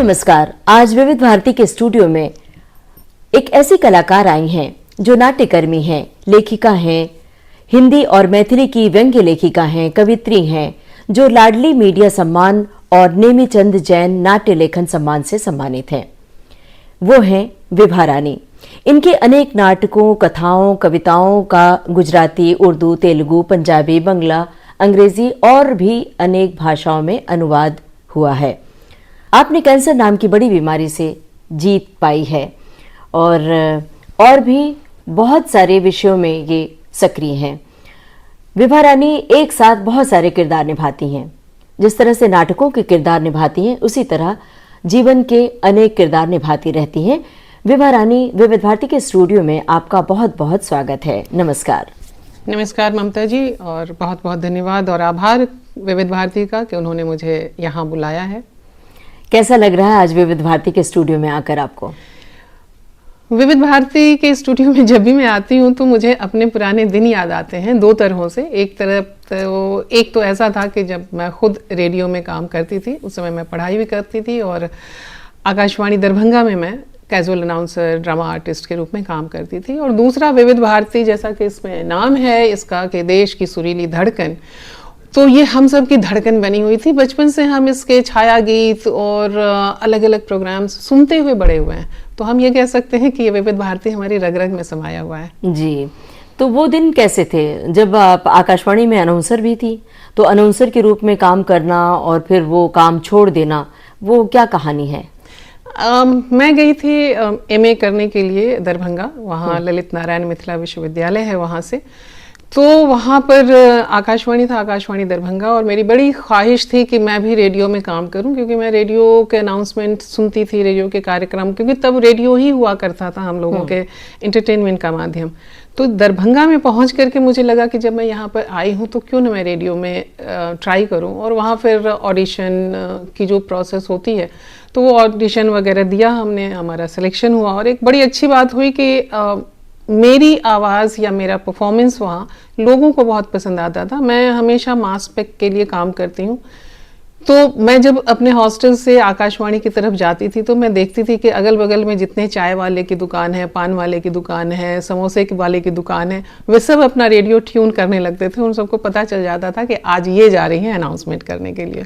नमस्कार। आज विविध भारती के स्टूडियो में एक ऐसी कलाकार आई हैं जो नाट्यकर्मी हैं, लेखिका हैं, हिंदी और मैथिली की व्यंग्य लेखिका हैं, कवित्री हैं, जो लाडली मीडिया सम्मान और नेमीचंद जैन नाट्य लेखन सम्मान से सम्मानित हैं। वो हैं विभा रानी। इनके अनेक नाटकों, कथाओं, कविताओं का गुजराती, उर्दू, तेलुगु, पंजाबी, बंगला, अंग्रेजी और भी अनेक भाषाओं में अनुवाद हुआ है। आपने कैंसर नाम की बड़ी बीमारी से जीत पाई है और भी बहुत सारे विषयों में ये सक्रिय हैं। विभा रानी एक साथ बहुत सारे किरदार निभाती हैं। जिस तरह से नाटकों के किरदार निभाती हैं, उसी तरह जीवन के अनेक किरदार निभाती रहती हैं। विभा रानी, विविध भारती के स्टूडियो में आपका बहुत बहुत स्वागत है। नमस्कार। नमस्कार ममता जी, और बहुत बहुत धन्यवाद और आभार विविध भारती का कि उन्होंने मुझे यहाँ बुलाया है। कैसा लग रहा है आज विविध भारती के स्टूडियो में आकर आपको? विविध भारती के स्टूडियो में जब भी मैं आती हूँ तो मुझे अपने पुराने दिन याद आते हैं दो तरहों से। एक तो ऐसा था कि जब मैं खुद रेडियो में काम करती थी, उस समय मैं पढ़ाई भी करती थी और आकाशवाणी दरभंगा में मैं कैजुअल अनाउंसर, ड्रामा आर्टिस्ट के रूप में काम करती थी। और दूसरा विविध भारती, जैसा कि इसमें नाम है इसका कि देश की सुरीली धड़कन, तो ये हम सब की धड़कन बनी हुई थी। बचपन से हम इसके छाया गीत और अलग अलग प्रोग्राम्स सुनते हुए बड़े हुए हैं, तो हम ये कह सकते हैं कि ये विविध भारती हमारी रग रग में समाया हुआ है। जी, तो वो दिन कैसे थे जब आप आकाशवाणी में अनाउंसर भी थी? तो अनाउंसर के रूप में काम करना और फिर वो काम छोड़ देना, वो क्या कहानी है? मैं गई थी एमए करने के लिए दरभंगा, वहाँ ललित नारायण मिथिला विश्वविद्यालय है वहाँ से। तो वहाँ पर आकाशवाणी था, आकाशवाणी दरभंगा, और मेरी बड़ी ख्वाहिश थी कि मैं भी रेडियो में काम करूं, क्योंकि मैं रेडियो के अनाउंसमेंट सुनती थी, रेडियो के कार्यक्रम, क्योंकि तब रेडियो ही हुआ करता था हम लोगों के एंटरटेनमेंट का माध्यम। तो दरभंगा में पहुंच करके मुझे लगा कि जब मैं यहाँ पर आई हूँ तो क्यों ना मैं रेडियो में ट्राई करूँ। और वहाँ फिर ऑडिशन की जो प्रोसेस होती है, तो वो ऑडिशन वगैरह दिया हमने, हमारा सिलेक्शन हुआ। और एक बड़ी अच्छी बात हुई कि मेरी आवाज़ या मेरा परफॉर्मेंस वहाँ लोगों को बहुत पसंद आता था। मैं हमेशा मास पेक के लिए काम करती हूँ, तो मैं जब अपने हॉस्टल से आकाशवाणी की तरफ जाती थी तो मैं देखती थी कि अगल बगल में जितने चाय वाले की दुकान है, पान वाले की दुकान है, समोसे वाले की दुकान है, वे सब अपना रेडियो ट्यून करने लगते थे। उन सबको पता चल जाता था कि आज ये जा रही हैं अनाउंसमेंट करने के लिए,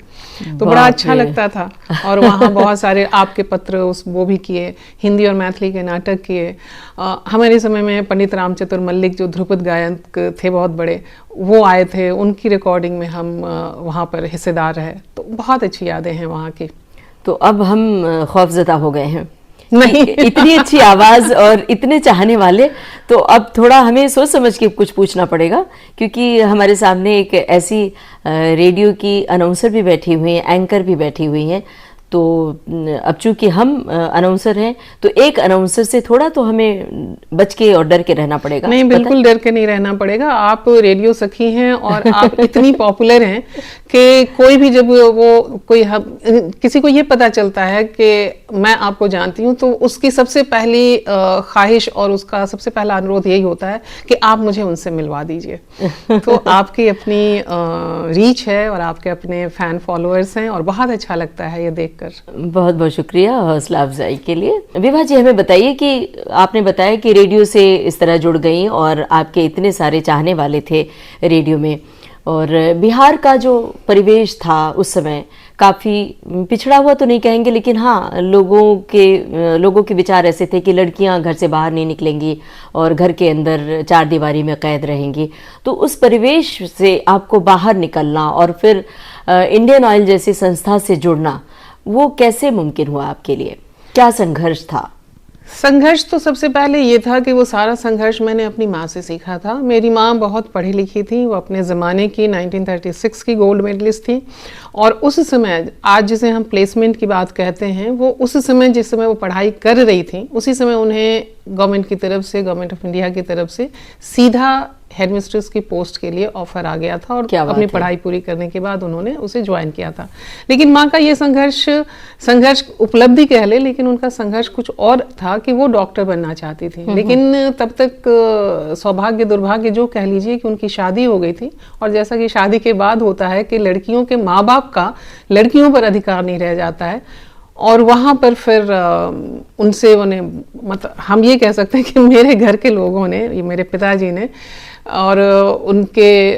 तो बड़ा अच्छा लगता था। और वहाँ बहुत सारे आपके पत्र वो भी किए, हिंदी और मैथिली के नाटक किए। हमारे समय में पंडित रामचतुर मल्लिक जो ध्रुपद गायक थे बहुत बड़े, वो आए थे, उनकी रिकॉर्डिंग में हम वहाँ पर हिस्सेदार रहे। तो बहुत अच्छी यादें हैं वहाँ की। तो अब हम खौफजदा हो गए हैं। नहीं इतनी अच्छी आवाज और इतने चाहने वाले, तो अब थोड़ा हमें सोच समझ के कुछ पूछना पड़ेगा, क्योंकि हमारे सामने एक ऐसी रेडियो की अनाउंसर भी बैठी हुई है, एंकर भी बैठी हुई हैं। तो अब चूंकि हम अनाउंसर हैं, तो एक अनाउंसर से थोड़ा तो हमें बच के और डर के रहना पड़ेगा। नहीं, बिल्कुल डर के नहीं रहना पड़ेगा। आप रेडियो सखी हैं और आप इतनी पॉपुलर हैं कि कोई भी जब वो कोई किसी को ये पता चलता है कि मैं आपको जानती हूँ, तो उसकी सबसे पहली ख्वाहिश और उसका सबसे पहला अनुरोध यही होता है कि आप मुझे उनसे मिलवा दीजिए। तो आपकी अपनी रीच है और आपके अपने फैन फॉलोअर्स हैं, और बहुत अच्छा लगता है ये देखकर। बहुत बहुत शुक्रिया हौसला अफजाई के लिए। विभा जी, हमें बताइए कि आपने बताया कि रेडियो से इस तरह जुड़ गई और आपके इतने सारे चाहने वाले थे रेडियो में, और बिहार का जो परिवेश था उस समय काफ़ी पिछड़ा हुआ तो नहीं कहेंगे, लेकिन हाँ, लोगों के विचार ऐसे थे कि लड़कियां घर से बाहर नहीं निकलेंगी और घर के अंदर चार दीवारी में कैद रहेंगी। तो उस परिवेश से आपको बाहर निकलना और फिर इंडियन ऑयल जैसी संस्था से जुड़ना, वो कैसे मुमकिन हुआ आपके लिए? क्या संघर्ष था? संघर्ष तो सबसे पहले ये था कि वो सारा संघर्ष मैंने अपनी माँ से सीखा था। मेरी माँ बहुत पढ़ी लिखी थी, वो अपने ज़माने की 1936 की गोल्ड मेडलिस्ट थी, और उस समय, आज जिसे हम प्लेसमेंट की बात कहते हैं, वो उस समय जिस समय वो पढ़ाई कर रही थी, उसी समय उन्हें गवर्नमेंट की तरफ से, गवर्नमेंट ऑफ इंडिया की तरफ से सीधा हेडमिस्ट्रेस की पोस्ट के लिए ऑफर आ गया था, और अपनी पढ़ाई पूरी करने के बाद उन्होंने उसे ज्वाइन किया था। लेकिन माँ का ये संघर्ष उपलब्धि कह ले, लेकिन उनका संघर्ष कुछ और था कि वो डॉक्टर बनना चाहती थी। लेकिन तब तक सौभाग्य दुर्भाग्य जो कह लीजिए कि उनकी शादी हो गई थी, और जैसा कि शादी के बाद होता है कि लड़कियों के माँ बाप का लड़कियों पर अधिकार नहीं रह जाता है, और वहाँ पर फिर उनसे उन्हें, मतलब हम ये कह सकते हैं कि मेरे घर के लोगों ने, ये मेरे पिताजी ने और उनके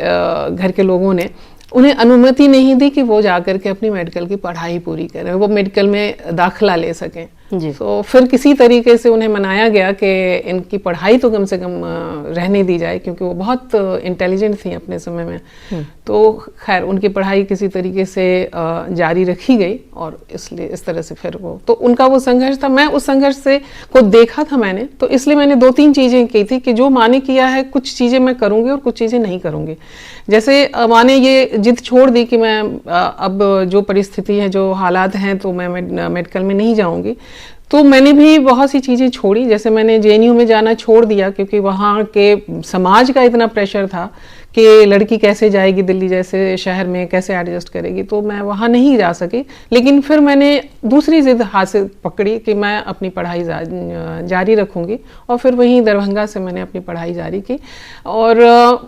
घर के लोगों ने उन्हें अनुमति नहीं दी कि वो जाकर के अपनी मेडिकल की पढ़ाई पूरी करें, वो मेडिकल में दाखिला ले सकें। तो फिर किसी तरीके से उन्हें मनाया गया कि इनकी पढ़ाई तो कम से कम रहने दी जाए, क्योंकि वो बहुत इंटेलिजेंट थी अपने समय में। तो खैर उनकी पढ़ाई किसी तरीके से जारी रखी गई और इसलिए इस तरह से फिर वो, तो उनका वो संघर्ष था, मैं उस संघर्ष से को देखा था मैंने, तो इसलिए मैंने 2-3 चीजें की थी कि जो माँ ने किया है कुछ चीजें मैं करूंगी और कुछ चीजें नहीं करूंगी। जैसे माँ ने ये जिद छोड़ दी कि मैं अब जो परिस्थिति है, जो हालात हैं, तो मैं मेडिकल में नहीं जाऊंगी। तो मैंने भी बहुत सी चीज़ें छोड़ी, जैसे मैंने जेएनयू में जाना छोड़ दिया क्योंकि वहाँ के समाज का इतना प्रेशर था कि लड़की कैसे जाएगी दिल्ली जैसे शहर में, कैसे एडजस्ट करेगी, तो मैं वहाँ नहीं जा सकी। लेकिन फिर मैंने दूसरी जिद हाथ से पकड़ी कि मैं अपनी पढ़ाई जारी रखूँगी, और फिर वहीं दरभंगा से मैंने अपनी पढ़ाई जारी की। और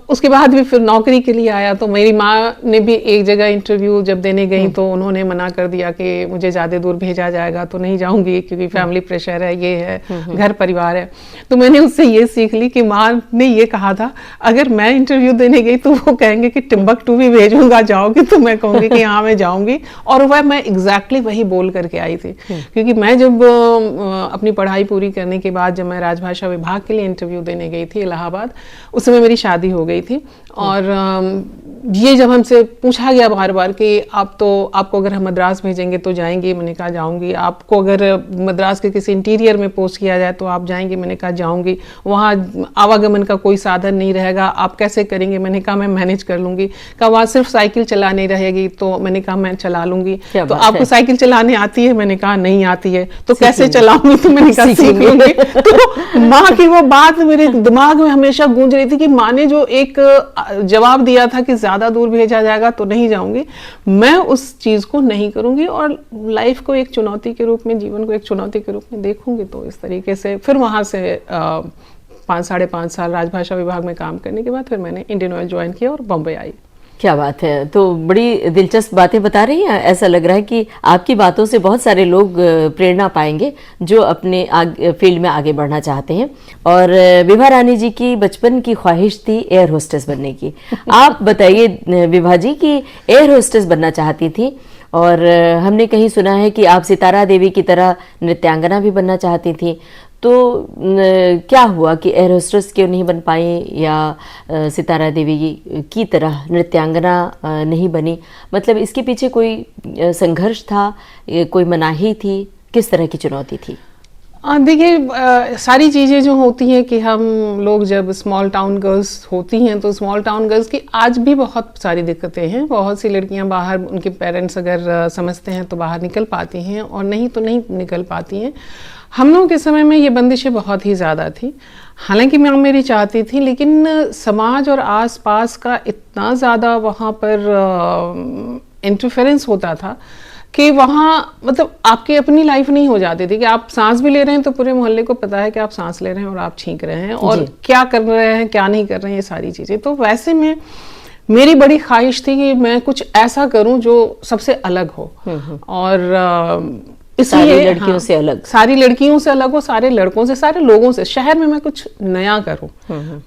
उसके बाद भी फिर नौकरी के लिए आया, तो मेरी माँ ने भी एक जगह इंटरव्यू जब देने गई तो उन्होंने मना कर दिया कि मुझे ज़्यादा दूर भेजा जाएगा तो नहीं जाऊँगी, क्योंकि फैमिली प्रेशर है, ये है, घर परिवार है। तो मैंने उससे ये सीख ली कि माँ ने ये कहा था, अगर मैं इंटरव्यू देने गई तो वो कहेंगे कि टिम्बकटू भी भेजूंगा, जाओगे? तो मैं कहूंगी कि हाँ मैं जाऊंगी। और वह मैं एग्जैक्टली वही बोल करके आई थी, क्योंकि मैं जब अपनी पढ़ाई पूरी करने के बाद जब मैं राजभाषा विभाग के लिए इंटरव्यू देने गई थी इलाहाबाद, उस समय मेरी शादी हो गई थी। और ये जब हमसे पूछा गया बार बार कि आपको अगर हम मद्रास भेजेंगे तो जाएंगे, मैंने कहा जाऊंगी। आपको अगर मद्रास के किसी इंटीरियर में पोस्ट किया जाए तो आप जाएंगे, मैंने कहा जाऊंगी। वहाँ आवागमन का कोई साधन नहीं रहेगा, आप कैसे करेंगे? मैंने कहा मैं मैनेज कर लूंगी। कहा वहाँ सिर्फ साइकिल चलानी रहेगी, तो मैंने कहा मैं चला लूंगी। तो आपको साइकिल चलाने आती है? मैंने कहा नहीं आती है। तो कैसे चलाऊंगी? तो मैंने कहा सीख लूंगी। तो माँ की वो बात मेरे दिमाग में हमेशा गूंज रही थी कि माँ ने जो एक जवाब दिया था कि ज्यादा दूर भेजा जाएगा तो नहीं जाऊंगी, मैं उस चीज को नहीं करूंगी और लाइफ को एक चुनौती के रूप में, जीवन को एक चुनौती के रूप में देखूंगी। तो इस तरीके से फिर वहां से 5-5.5 साल राजभाषा विभाग में काम करने के बाद फिर मैंने इंडियन ऑयल ज्वाइन किया और बॉम्बे आई। क्या बात है, तो बड़ी दिलचस्प बातें बता रही हैं। ऐसा लग रहा है कि आपकी बातों से बहुत सारे लोग प्रेरणा पाएंगे जो अपने फील्ड में आगे बढ़ना चाहते हैं। और विभा रानी जी की बचपन की ख्वाहिश थी एयर होस्टेस बनने की। आप बताइए विभा जी कि एयर होस्टेस बनना चाहती थी, और हमने कहीं सुना है कि आप सितारा देवी की तरह नृत्यांगना भी बनना चाहती थी। तो क्या हुआ कि एयर होस्टेस क्यों नहीं बन पाई, या सितारा देवी की तरह नृत्यांगना नहीं बनी? मतलब इसके पीछे कोई संघर्ष था, कोई मनाही थी, किस तरह की चुनौती थी? देखिए सारी चीज़ें जो होती हैं कि हम लोग जब स्मॉल टाउन गर्ल्स होती हैं, तो स्मॉल टाउन गर्ल्स की आज भी बहुत सारी दिक्कतें हैं। बहुत सी लड़कियां बाहर, उनके पेरेंट्स अगर समझते हैं तो बाहर निकल पाती हैं, और नहीं तो नहीं निकल पाती हैं। हम लोगों के समय में ये बंदिशें बहुत ही ज़्यादा थी। हालांकि मैं मेरी चाहती थी, लेकिन समाज और आसपास का इतना ज़्यादा वहाँ पर इंटरफेरेंस होता था कि वहाँ मतलब आपकी अपनी लाइफ नहीं हो जाती थी कि आप सांस भी ले रहे हैं तो पूरे मोहल्ले को पता है कि आप सांस ले रहे हैं और आप छींक रहे हैं, और क्या कर रहे हैं क्या नहीं कर रहे हैं, ये सारी चीज़ें। तो वैसे में मेरी बड़ी ख्वाहिश थी कि मैं कुछ ऐसा करूं जो सबसे अलग हो, और इसलिए सारी लड़कियों से अलग, सारी लड़कियों से अलग हो, सारे लड़कों से, सारे लोगों से। शहर में मैं कुछ नया करूं,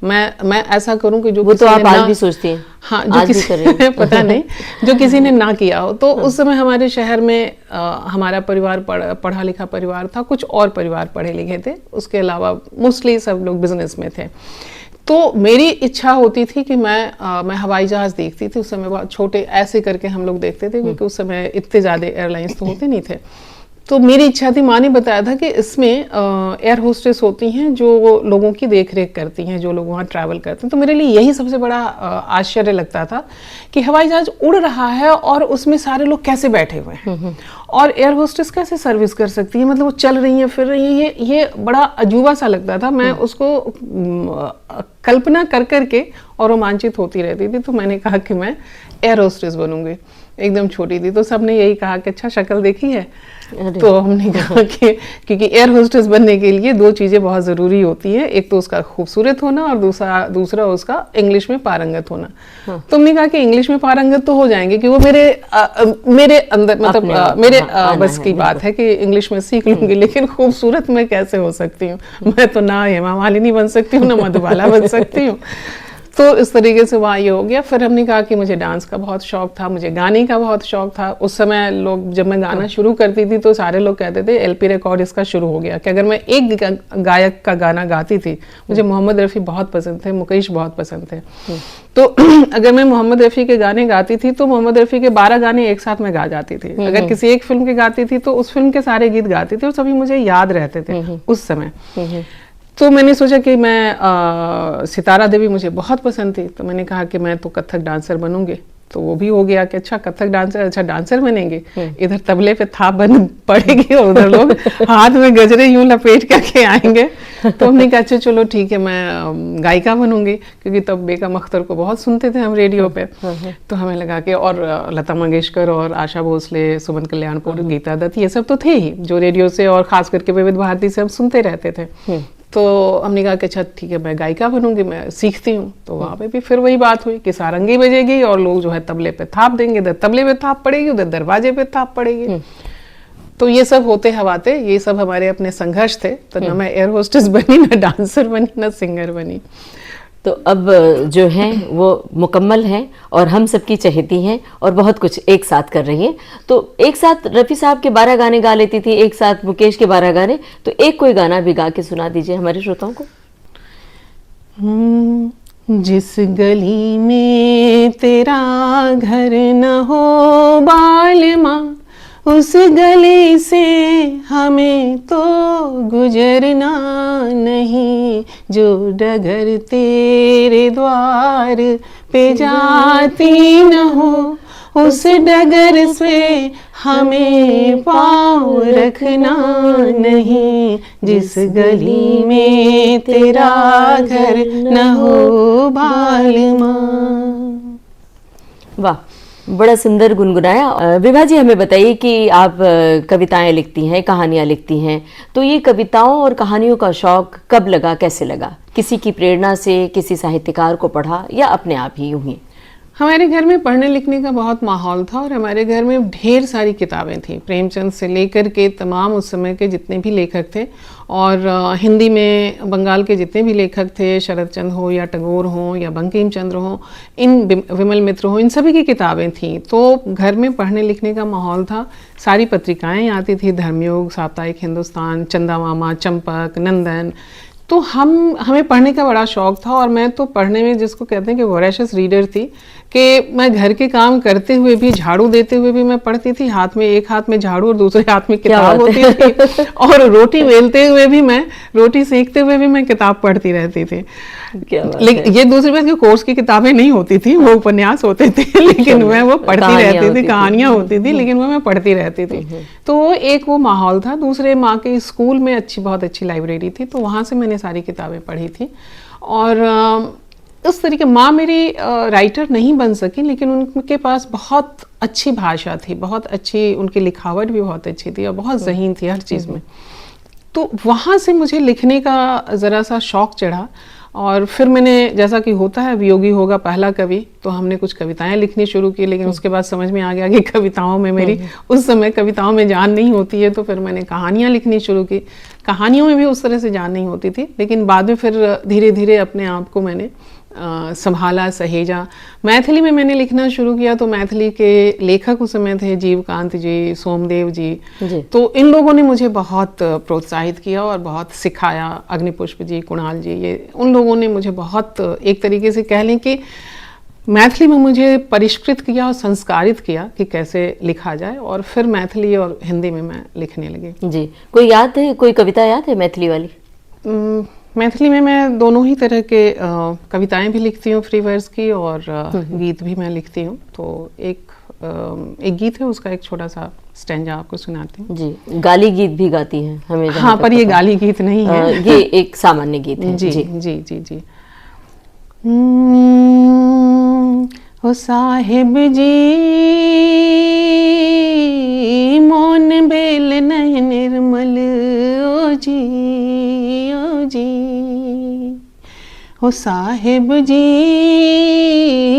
मैं ऐसा करूं कि जो वो तो आप आज भी सोचती हैं। हाँ, जो किसी ने पता नहीं, जो किसी ने ना किया हो। तो उस समय हमारे शहर में हमारा परिवार पढ़ा लिखा परिवार था, कुछ और परिवार पढ़े लिखे थे, उसके अलावा मोस्टली सब लोग बिजनेस में थे। तो मेरी इच्छा होती थी कि मैं हवाई जहाज देखती थी। उस समय बहुत छोटे ऐसे करके हम लोग देखते थे, क्योंकि उस समय इतने ज़्यादा एयरलाइंस तो होते नहीं थे। तो मेरी इच्छा थी, माँ ने बताया था कि इसमें एयर होस्टेस होती हैं जो लोगों की देख रेख करती हैं, जो लोग वहाँ ट्रैवल करते हैं। तो मेरे लिए यही सबसे बड़ा आश्चर्य लगता था कि हवाई जहाज उड़ रहा है और उसमें सारे लोग कैसे बैठे हुए हैं, और एयर होस्टेस कैसे सर्विस कर सकती है, मतलब वो चल रही है, फिर रही है। ये बड़ा अजूबा सा लगता था। मैं उसको कल्पना कर करके और रोमांचित होती रहती थी। तो मैंने कहा कि मैं एयर होस्टेस बनूंगी। एकदम छोटी थी। तो सबने यही कहा कि अच्छा शक्ल देखी है। अरे। तो हमने कहा कि क्योंकि एयर होस्टेस बनने के लिए दो चीज़ें बहुत ज़रूरी होती हैं, एक तो उसका खूबसूरत होना और दूसरा उसका इंग्लिश में पारंगत होना। तो हमने कहा कि इंग्लिश में पारंगत तो हो जाएंगे कि वो मेरे अंदर मतलब मेरे बस की बात है कि इंग्लिश में सीख लूंगी, लेकिन खूबसूरत मैं कैसे हो सकती हूँ? मैं तो ना हेमा मालिनी बन सकती हूँ, ना मधुबाला बन सकती हूँ। तो इस तरीके से वहाँ ये हो गया। फिर हमने कहा कि मुझे डांस का बहुत शौक था, मुझे गाने का बहुत शौक था। उस समय लोग, जब मैं गाना शुरू करती थी तो सारे लोग कहते थे एलपी रिकॉर्ड इसका शुरू हो गया, कि अगर मैं एक गायक का गाना गाती थी, मुझे मोहम्मद रफ़ी बहुत पसंद थे, मुकेश बहुत पसंद थे, तो अगर मैं मोहम्मद रफ़ी के गाने गाती थी तो मोहम्मद रफ़ी के 12 गाने एक साथ में गा जाती थी। अगर किसी एक फिल्म के गाती थी तो उस फिल्म के सारे गीत गाती थी और सभी मुझे याद रहते थे उस समय। तो मैंने सोचा कि मैं सितारा देवी मुझे बहुत पसंद थी, तो मैंने कहा कि मैं तो कथक डांसर बनूंगी। तो वो भी हो गया कि अच्छा कथक डांसर, अच्छा डांसर बनेंगे, इधर तबले पे थाप बन पड़ेगी और उधर लोग हाथ में गजरे यूं लपेट करके आएंगे। तो हमने कहा अच्छा चलो ठीक है, मैं गायिका बनूंगी, क्योंकि तब बेगम अख्तर को बहुत सुनते थे हम रेडियो पे। तो हमें लगा कि, और लता मंगेशकर और आशा भोसले, सुमन कल्याणपुर, गीता दत्त, ये सब तो थे ही जो रेडियो से और खास करके विविध भारती से हम सुनते रहते थे। तो हमने कहा कि अच्छा ठीक है मैं गायिका बनूंगी, मैं सीखती हूँ। तो वहाँ पे भी फिर वही बात हुई कि सारंगी बजेगी और लोग जो है तबले पे थाप देंगे, इधर तबले पे थाप पड़ेगी, उधर दरवाजे पे थाप पड़ेगी। तो ये सब होते हवाते ये सब हमारे अपने संघर्ष थे। तो ना मैं एयर होस्टेस बनी, ना डांसर बनी, ना सिंगर बनी। तो अब जो हैं वो मुकम्मल हैं और हम सबकी चहेती हैं और बहुत कुछ एक साथ कर रही हैं। तो एक साथ रफ़ी साहब के 12 गाने गा लेती थी, एक साथ मुकेश के 12 गाने, तो एक कोई गाना भी गा के सुना दीजिए हमारे श्रोताओं को। जिस गली में तेरा घर न हो बालमा, उस गली से हमें तो गुजरना नहीं, जो डगर तेरे द्वार पे जाती न हो, उस डगर से हमें पाँव रखना नहीं, जिस गली में तेरा घर न हो बालमा। वाह, बड़ा सुंदर गुनगुनाया। विभा जी हमें बताइए कि आप कविताएं लिखती हैं, कहानियां लिखती हैं, तो ये कविताओं और कहानियों का शौक कब लगा, कैसे लगा? किसी की प्रेरणा से, किसी साहित्यकार को पढ़ा, या अपने आप ही यूं ही? हमारे घर में पढ़ने लिखने का बहुत माहौल था और हमारे घर में ढेर सारी किताबें थी, प्रेमचंद से लेकर के तमाम उस समय के जितने भी लेखक थे, और हिंदी में बंगाल के जितने भी लेखक थे, शरद चंद्र हो या टैगोर हो या बंकिम चंद्र हो, इन विमल मित्र हो, इन सभी की किताबें थीं। तो घर में पढ़ने लिखने का माहौल था। सारी पत्रिकाएं आती थी, धर्मयुग, साप्ताहिक हिंदुस्तान, चंदा मामा, चंपक, नंदन। तो हमें पढ़ने का बड़ा शौक था और मैं तो पढ़ने में जिसको कहते हैं कि वोरेशियस रीडर थी, कि मैं घर के काम करते हुए भी, झाड़ू देते हुए भी मैं पढ़ती थी। एक हाथ में झाड़ू और दूसरे हाथ में किताब होती थी, और रोटी बेलते हुए भी मैं, रोटी सेकते हुए भी मैं किताब पढ़ती रहती थी। लेकिन ये दूसरी बात कि कोर्स की किताबें नहीं होती थी, वो उपन्यास होते थे, लेकिन मैं वो पढ़ती रहती थी, कहानियां होती थी, लेकिन वो मैं पढ़ती रहती थी। तो एक वो माहौल था। दूसरे माँ के स्कूल में बहुत अच्छी लाइब्रेरी थी, तो वहां से मैंने सारी किताबें पढ़ी थी। और उस तरीके माँ मेरी राइटर नहीं बन सकी, लेकिन उनके पास बहुत अच्छी भाषा थी, बहुत अच्छी, उनकी लिखावट भी बहुत अच्छी थी और बहुत ज़हीन थी हर चीज़ में। तो वहाँ से मुझे लिखने का ज़रा सा शौक चढ़ा। और फिर मैंने, जैसा कि होता है वियोगी होगा पहला कवि, तो हमने कुछ कविताएं लिखनी शुरू की, लेकिन उसके बाद समझ में आ गया कि कविताओं में मेरी उस समय कविताओं में जान नहीं होती है। तो फिर मैंने कहानियां लिखनी शुरू की। कहानियों में भी उस तरह से जान नहीं होती थी, लेकिन बाद में फिर धीरे धीरे अपने आप को मैंने संभाला, सहेजा। मैथिली में मैंने लिखना शुरू किया, तो मैथिली के लेखक उस समय थे जीवकांत जी, सोमदेव जी। तो इन लोगों ने मुझे बहुत प्रोत्साहित किया और बहुत सिखाया। अग्निपुष्प जी, कुणाल जी, ये उन लोगों ने मुझे बहुत, एक तरीके से कह लें कि मैथिली में मुझे परिष्कृत किया और संस्कारित किया कि कैसे लिखा जाए। और फिर मैथिली और हिंदी में मैं लिखने लगी। जी, कोई याद है, कोई कविता याद है मैथिली वाली? मैथिली में मैं दोनों ही तरह के कविताएं भी लिखती हूँ, फ्री वर्स की, और गीत भी मैं लिखती हूँ। तो एक गीत है, उसका एक छोटा सा स्टैंजा आपको सुनाती हूँ। जी, गाली गीत भी गाती हैं हमें? हाँ, पर ये गाली गीत नहीं है, ये एक सामान्य गीत है। जी जी जी जी, जी। हो साहिब जी मौन भेल नहीं निर्मल, ओ जी ओ जी। हो साहिब जी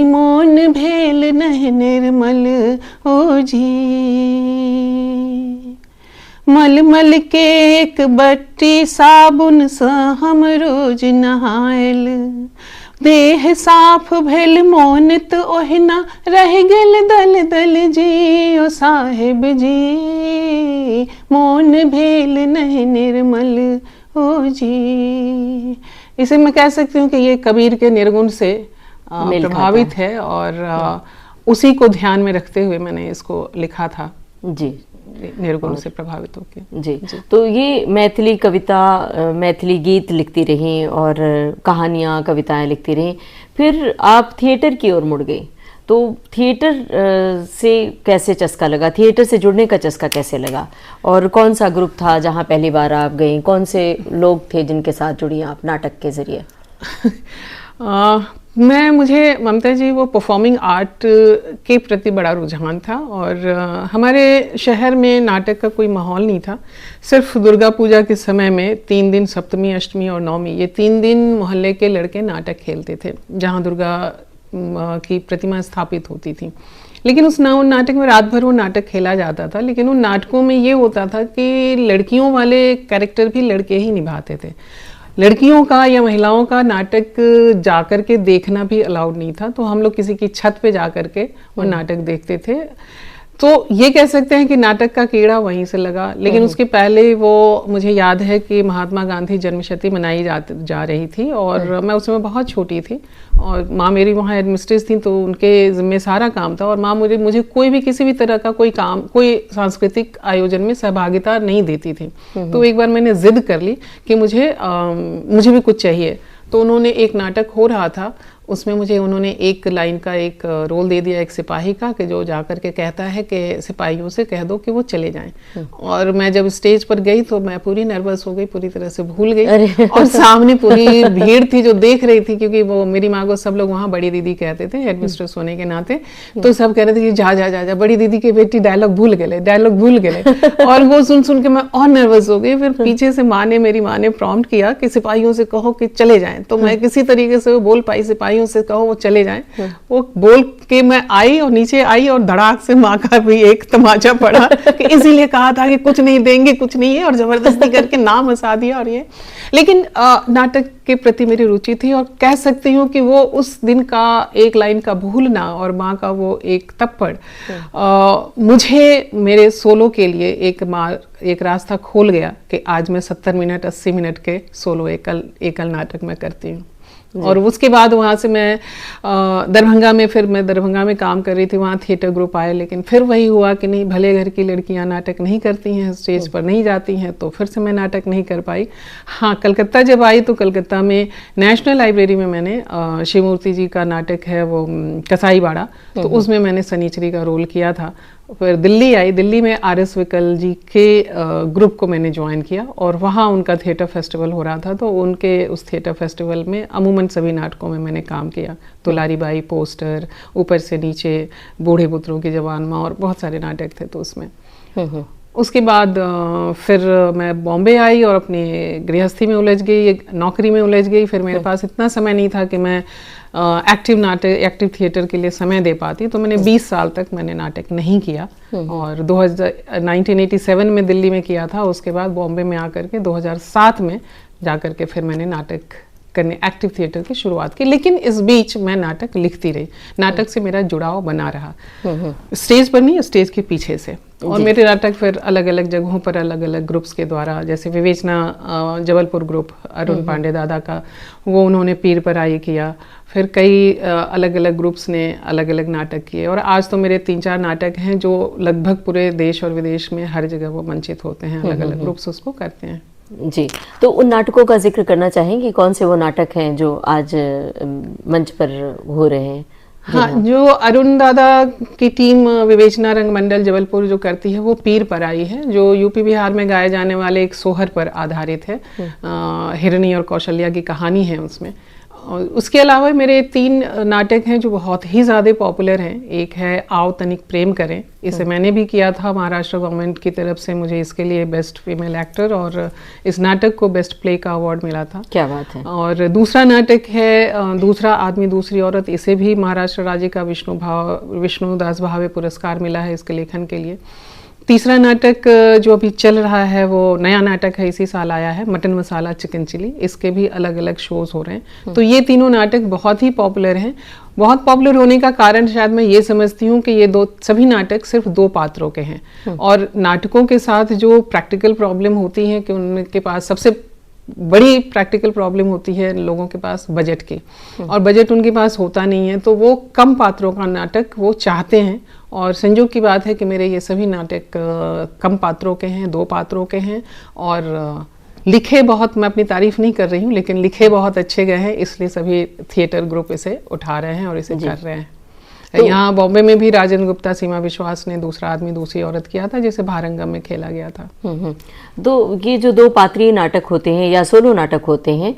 मौन भेल नहीं निर्मल, ओ जी। मल मल के एक बट्टी साबुन सा हम रोज नहायल, देह साफ भेल मौन तो ओहिना रह गेल दल दल जी। ओ साहिब जी मौन भेल नहीं निर्मल, ओ जी। इसे मैं कह सकती हूँ कि ये कबीर के निर्गुण से मेल प्रभावित है और उसी को ध्यान में रखते हुए मैंने इसको लिखा था, जी, निर्गुण से प्रभावित होकर। जी। तो ये मैथिली कविता, मैथिली गीत लिखती रहीं और कहानियाँ, कविताएं लिखती रहीं, फिर आप थिएटर की ओर मुड़ गई। तो थिएटर से कैसे चस्का लगा, थिएटर से जुड़ने का चस्का कैसे लगा, और कौन सा ग्रुप था जहाँ पहली बार आप गई, कौन से लोग थे जिनके साथ जुड़ी आप नाटक के जरिए? मुझे ममता जी वो परफॉर्मिंग आर्ट के प्रति बड़ा रुझान था और हमारे शहर में नाटक का कोई माहौल नहीं था। सिर्फ दुर्गा पूजा के समय में 3 दिन, सप्तमी, अष्टमी और नवमी, ये 3 दिन मोहल्ले के लड़के नाटक खेलते थे जहाँ दुर्गा की प्रतिमा स्थापित होती थी। लेकिन उस नाटक में रात भर वो नाटक खेला जाता था, लेकिन उन नाटकों में ये होता था कि लड़कियों वाले कैरेक्टर भी लड़के ही निभाते थे। लड़कियों का या महिलाओं का नाटक जाकर के देखना भी अलाउड नहीं था, तो हम लोग किसी की छत पे जाकर के वो नाटक देखते थे। तो ये कह सकते हैं कि नाटक का कीड़ा वहीं से लगा। लेकिन उसके पहले वो मुझे याद है कि महात्मा गांधी जन्मशती मनाई जा रही थी और मैं उस समय बहुत छोटी थी और माँ मेरी वहाँ एडमिनिस्ट्रेस थी, तो उनके जिम्मे सारा काम था और माँ मुझे कोई भी किसी भी तरह का कोई काम, कोई सांस्कृतिक आयोजन में सहभागिता नहीं देती थी। तो एक बार मैंने जिद कर ली कि मुझे भी कुछ चाहिए। तो उन्होंने एक नाटक हो रहा था, उसमें उन्होंने एक लाइन का एक रोल दे दिया, एक सिपाही का, कि जो जाकर के कहता है कि सिपाहियों से कह दो कि वो चले जाएं। और मैं जब स्टेज पर गई तो मैं पूरी नर्वस हो गई, पूरी तरह से भूल गई और सामने पूरी भीड़ थी जो देख रही थी, क्योंकि वो मेरी माँ को सब लोग वहाँ बड़ी दीदी कहते थे हेडमिस्ट्रेस होने के नाते। तो सब कह रहे थे कि जा जा जा जा बड़ी दीदी की बेटी डायलॉग भूल गए और वो सुन के मैं और नर्वस हो गई। फिर पीछे से मेरी माँ ने प्रॉम्प्ट किया कि सिपाहियों से कहो कि चले जाएं। तो मैं किसी तरीके से वो बोल पाई, सिपाहियों से कहो वो चले जाएं। वो बोल के मैं आई और नीचे आई और धड़ाक से माँ का भी एक तमाचा पड़ा कि इसीलिए कहा था कि कुछ नहीं देंगे, कुछ नहीं है, और जबरदस्ती करके नाम हंसा दिया। और ये लेकिन नाटक के प्रति मेरी रुचि थी और कह सकती हूँ कि वो उस दिन का एक लाइन का भूलना और माँ का वो एक थप्पड़ मुझे मेरे सोलो के लिए एक रास्ता खोल गया कि आज मैं 70 मिनट 80 मिनट के सोलो एकल नाटक में करती हूँ। और उसके बाद वहाँ से मैं दरभंगा में काम कर रही थी, वहाँ थिएटर ग्रुप आए, लेकिन फिर वही हुआ कि नहीं, भले घर की लड़कियाँ नाटक नहीं करती हैं, स्टेज पर नहीं जाती हैं, तो फिर से मैं नाटक नहीं कर पाई। हाँ, कलकत्ता जब आई तो कलकत्ता में नेशनल लाइब्रेरी में मैंने शिवमूर्ति जी का नाटक है वो कसाई बाड़ा, तो उसमें मैंने सनीचरी का रोल किया था। फिर दिल्ली आई, दिल्ली में RS विकल जी के ग्रुप को मैंने ज्वाइन किया और वहाँ उनका थिएटर फेस्टिवल हो रहा था, तो उनके उस थिएटर फेस्टिवल में अमूमन सभी नाटकों में मैंने काम किया। दुलारी बाई, पोस्टर, ऊपर से नीचे, बूढ़े पुत्रों की जवान माँ, और बहुत सारे नाटक थे तो उसमें। उसके बाद फिर मैं बॉम्बे आई और अपनी गृहस्थी में उलझ गई, नौकरी में उलझ गई। फिर मेरे पास इतना समय नहीं था कि मैं एक्टिव थिएटर के लिए समय दे पाती, तो मैंने 20 साल तक मैंने नाटक नहीं किया और 1987 में दिल्ली में किया था। उसके बाद बॉम्बे में आकर के 2007 में जाकर के फिर मैंने नाटक करने एक्टिव थिएटर की शुरुआत की। लेकिन इस बीच मैं नाटक लिखती रही, नाटक से मेरा जुड़ाव बना रहा, स्टेज पर नहीं, स्टेज के पीछे से। और मेरे नाटक फिर अलग अलग जगहों पर अलग अलग ग्रुप्स के द्वारा, जैसे विवेचना जबलपुर ग्रुप अरुण पांडे दादा का, वो उन्होंने पीर पर आई किया। फिर कई अलग अलग ग्रुप्स ने अलग अलग नाटक किए और आज तो मेरे 3-4 नाटक हैं जो लगभग पूरे देश और विदेश में हर जगह वो मंचित होते हैं, अलग अलग ग्रुप्स उसको करते हैं। जी, तो उन नाटकों का जिक्र करना चाहेंगे, कौन से वो नाटक हैं जो आज मंच पर हो रहे हैं? हाँ, जो अरुण दादा की टीम विवेचना रंगमंडल जबलपुर जो करती है वो पीर पर आई है, जो यूपी बिहार में गाए जाने वाले एक सोहर पर आधारित है। हिरणी और कौशल्या की कहानी है उसमें। उसके अलावा मेरे 3 नाटक हैं जो बहुत ही ज़्यादा पॉपुलर हैं। एक है आओ तनिक प्रेम करें, इसे मैंने भी किया था, महाराष्ट्र गवर्नमेंट की तरफ से मुझे इसके लिए बेस्ट फीमेल एक्टर और इस नाटक को बेस्ट प्ले का अवार्ड मिला था। क्या बात है। और दूसरा नाटक है दूसरा आदमी दूसरी औरत, इसे भी महाराष्ट्र राज्य का विष्णुदास भावे पुरस्कार मिला है इसके लेखन के लिए। तीसरा नाटक जो अभी चल रहा है वो नया नाटक है, इसी साल आया है, मटन मसाला चिकन चिली, इसके भी अलग अलग शोज हो रहे हैं। तो ये तीनों नाटक बहुत ही पॉपुलर हैं। बहुत पॉपुलर होने का कारण शायद मैं ये समझती हूँ कि ये सभी नाटक सिर्फ 2 पात्रों के हैं। और नाटकों के साथ जो प्रैक्टिकल प्रॉब्लम होती है कि उनके पास सबसे बड़ी प्रैक्टिकल प्रॉब्लम होती है लोगों के पास बजट की, और बजट उनके पास होता नहीं है, तो वो कम पात्रों का नाटक वो चाहते हैं। और संयोग की बात है कि मेरे ये सभी नाटक कम पात्रों के हैं, 2 पात्रों के हैं, और लिखे बहुत, मैं अपनी तारीफ नहीं कर रही हूँ, लेकिन लिखे बहुत अच्छे गए हैं, इसलिए सभी थिएटर ग्रुप इसे उठा रहे हैं और इसे कर रहे हैं। तो यहाँ बॉम्बे में भी राजेंद्र गुप्ता, सीमा विश्वास ने दूसरा आदमी दूसरी औरत किया था, जिसे भारंगम में खेला गया था। तो ये जो 2 पात्रीय नाटक होते हैं या सोलो नाटक होते हैं,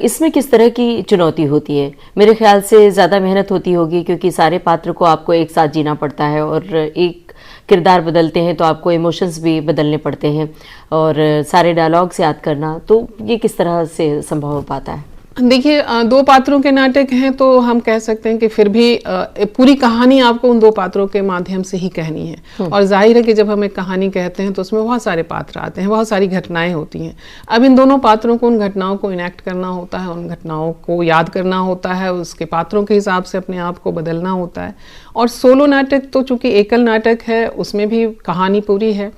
इसमें किस तरह की चुनौती होती है? मेरे ख्याल से ज़्यादा मेहनत होती होगी, क्योंकि सारे पात्र को आपको एक साथ जीना पड़ता है और एक किरदार बदलते हैं तो आपको इमोशंस भी बदलने पड़ते हैं और सारे डायलॉग्स याद करना, तो ये किस तरह से संभव हो पाता है? देखिए, 2 पात्रों के नाटक हैं तो हम कह सकते हैं कि फिर भी पूरी कहानी आपको उन 2 पात्रों के माध्यम से ही कहनी है। और जाहिर है कि जब हम एक कहानी कहते हैं तो उसमें बहुत सारे पात्र आते हैं, बहुत सारी घटनाएं होती हैं। अब इन दोनों पात्रों को, उन घटनाओं को इनेक्ट करना होता है, उन घटनाओं को याद करना होता है, उसके पात्रों के हिसाब से अपने आप को बदलना होता है। और सोलो नाटक तो चूंकि एकल नाटक है, उसमें भी कहानी पूरी है।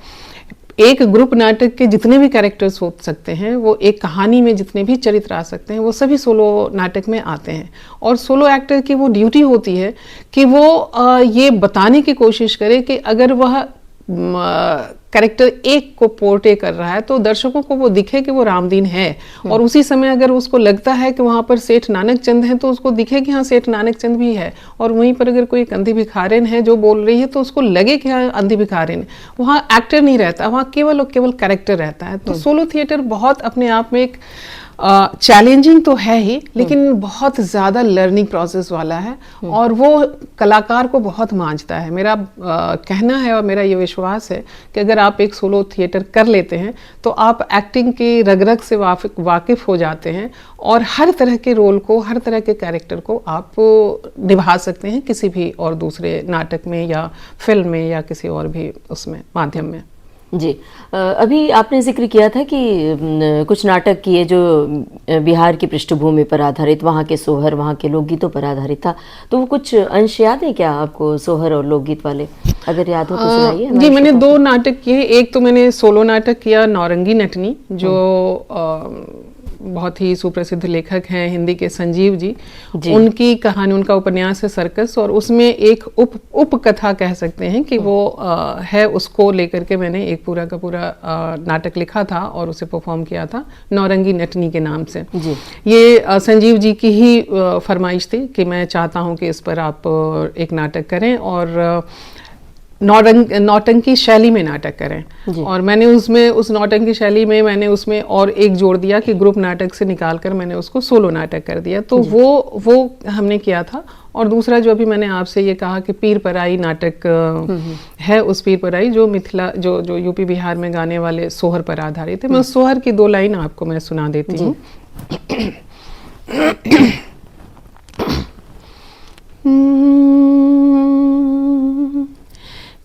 एक ग्रुप नाटक के जितने भी कैरेक्टर्स हो सकते हैं, वो एक कहानी में जितने भी चरित्र आ सकते हैं, वो सभी सोलो नाटक में आते हैं। और सोलो एक्टर की वो ड्यूटी होती है कि वो ये बताने की कोशिश करे कि अगर वह कैरेक्टर एक को पोर्टे कर रहा है तो दर्शकों को वो दिखे कि वो रामदीन है, और उसी समय अगर उसको लगता है कि वहाँ पर सेठ नानक चंद है तो उसको दिखे कि हाँ सेठ नानक चंद भी है, और वहीं पर अगर कोई अंधी भिखारिन है जो बोल रही है तो उसको लगे कि हाँ अंधी भिखारिन है। वहाँ एक्टर नहीं रहता, वहाँ केवल और केवल कैरेक्टर रहता है। तो सोलो थिएटर बहुत अपने आप में एक चैलेंजिंग तो है ही, लेकिन बहुत ज़्यादा लर्निंग प्रोसेस वाला है, और वो कलाकार को बहुत मांझता है। मेरा कहना है और मेरा ये विश्वास है कि अगर आप एक सोलो थिएटर कर लेते हैं तो आप एक्टिंग के रग से वाकिफ हो जाते हैं, और हर तरह के रोल को, हर तरह के कैरेक्टर को आप निभा सकते हैं किसी भी और दूसरे नाटक में या फिल्म में या किसी और भी उसमें माध्यम में। जी, अभी आपने जिक्र किया था कि कुछ नाटक किए जो बिहार की पृष्ठभूमि पर आधारित, वहाँ के सोहर, वहाँ के लोकगीतों पर आधारित था, तो वो कुछ अंश याद है क्या आपको, सोहर और लोकगीत वाले? अगर याद हो तो सुनाइए। जी, मैंने 2 नाटक किए। एक तो मैंने सोलो नाटक किया नौरंगी नटनी, जो बहुत ही सुप्रसिद्ध लेखक हैं हिंदी के, संजीव जी। उनकी कहानी, उनका उपन्यास है सर्कस, और उसमें एक उप कथा कह सकते हैं कि वो है, उसको लेकर के मैंने एक पूरा का पूरा नाटक लिखा था और उसे परफॉर्म किया था नौरंगी नटनी के नाम से। ये संजीव जी की ही फरमाइश थी कि मैं चाहता हूँ कि इस पर आप एक नाटक करें और नौटंकी शैली में नाटक करें। और मैंने उसमें, उस नौटंकी शैली में मैंने उसमें और एक जोड़ दिया कि ग्रुप नाटक से निकालकर मैंने उसको सोलो नाटक कर दिया। तो वो हमने किया था। और दूसरा जो अभी मैंने आपसे ये कहा कि पीर पराई नाटक है, उस पीर पराई जो मिथिला, जो यूपी बिहार में गाने वाले सोहर पर आधारित है। मैं उस सोहर की 2 लाइन आपको मैं सुना देती हूँ।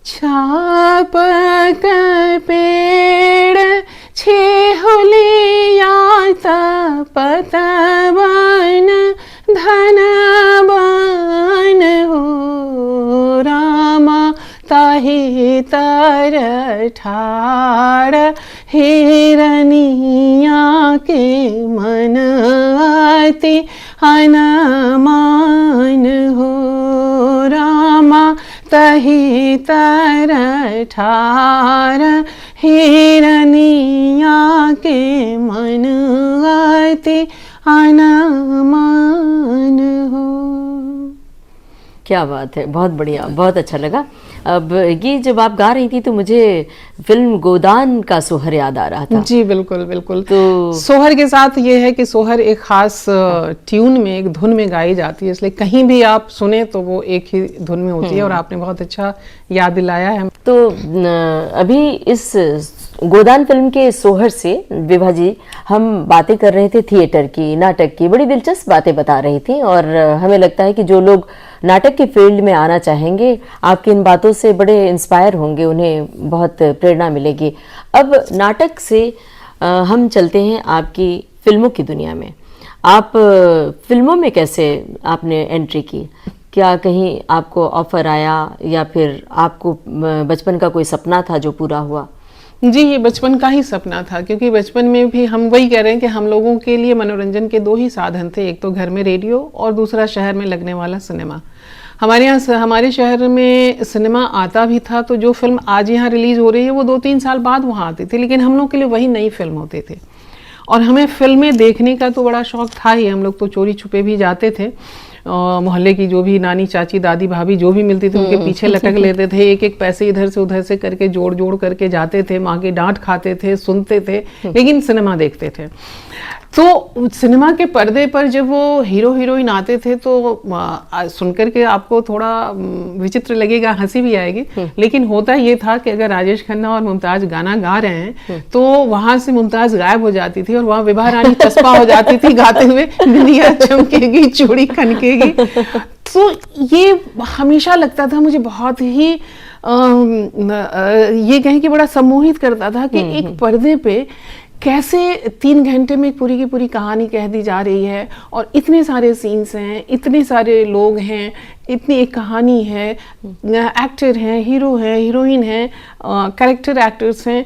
छाप पेड़ छेहुलिया पतवन धनवन हो रामा, ताहि तर ठाड़ हिरनिया के मन अति हनुमान हो रामा, तहि तर ठाड़ हिरनिया के मन अति हनुमान हो। क्या बात है, बहुत बढ़िया, बहुत अच्छा लगा। अब ये जब आप गा रही थी तो मुझे फिल्म गोदान का सोहर याद आ रहा था। जी बिल्कुल बिल्कुल। तो सोहर के साथ ये है कि सोहर एक खास ट्यून में, एक धुन में गाई जाती है, इसलिए कहीं भी आप सुने तो वो एक ही धुन में होती है, और आपने बहुत अच्छा याद दिलाया है। तो अभी इस गोदान फिल्म के सोहर से विभा जी हम बातें कर रहे थे, थिएटर की, नाटक की, बड़ी दिलचस्प बातें बता रही थी, और हमें लगता है कि जो लोग नाटक के फील्ड में आना चाहेंगे आपकी इन बातों से बड़े इंस्पायर होंगे, उन्हें बहुत प्रेरणा मिलेगी। अब नाटक से हम चलते हैं आपकी फिल्मों की दुनिया में। आप फिल्मों में कैसे आपने एंट्री की? क्या कहीं आपको ऑफर आया, या फिर आपको बचपन का कोई सपना था जो पूरा हुआ? जी, ये बचपन का ही सपना था, क्योंकि बचपन में भी हम वही कह रहे हैं कि हम लोगों के लिए मनोरंजन के दो ही साधन थे, एक तो घर में रेडियो और दूसरा शहर में लगने वाला सिनेमा। हमारे यहाँ, हमारे शहर में सिनेमा आता भी था, तो जो फिल्म आज यहाँ रिलीज हो रही है वो 2-3 साल बाद वहाँ आती थी, लेकिन हम लोग के लिए वही नई फिल्म होते थे। और हमें फिल्में देखने का तो बड़ा शौक था ही, हम लोग तो चोरी छुपे भी जाते थे। मोहल्ले की जो भी नानी, चाची, दादी, भाभी जो भी मिलती थी उनके पीछे लटक लेते थे, एक एक पैसे इधर से उधर से करके जोड़ जोड़ करके जाते थे, माँ की डांट खाते थे, सुनते थे, लेकिन सिनेमा देखते थे। तो सिनेमा के पर्दे पर जब वो हीरो हीरोइन आते थे तो सुनकर के आपको थोड़ा विचित्र लगेगा, हंसी भी आएगी, लेकिन होता ये था कि अगर राजेश खन्ना और मुमताज गाना गा रहे हैं तो वहां से मुमताज गायब हो जाती थी और वहां विभा रानी चस्पा हो जाती थी गाते हुए, बिंदिया चमकेगी, चूड़ी खनकेगी। तो ये हमेशा लगता था मुझे बहुत ही ये कहें कि बड़ा सम्मोहित करता था कि एक पर्दे पे कैसे 3 घंटे में पूरी की पूरी कहानी कह दी जा रही है, और इतने सारे सीन्स हैं, इतने सारे लोग हैं, इतनी एक कहानी है, एक्टर हैं, हीरो हैं, हीरोइन हैं, कैरेक्टर एक्टर्स हैं।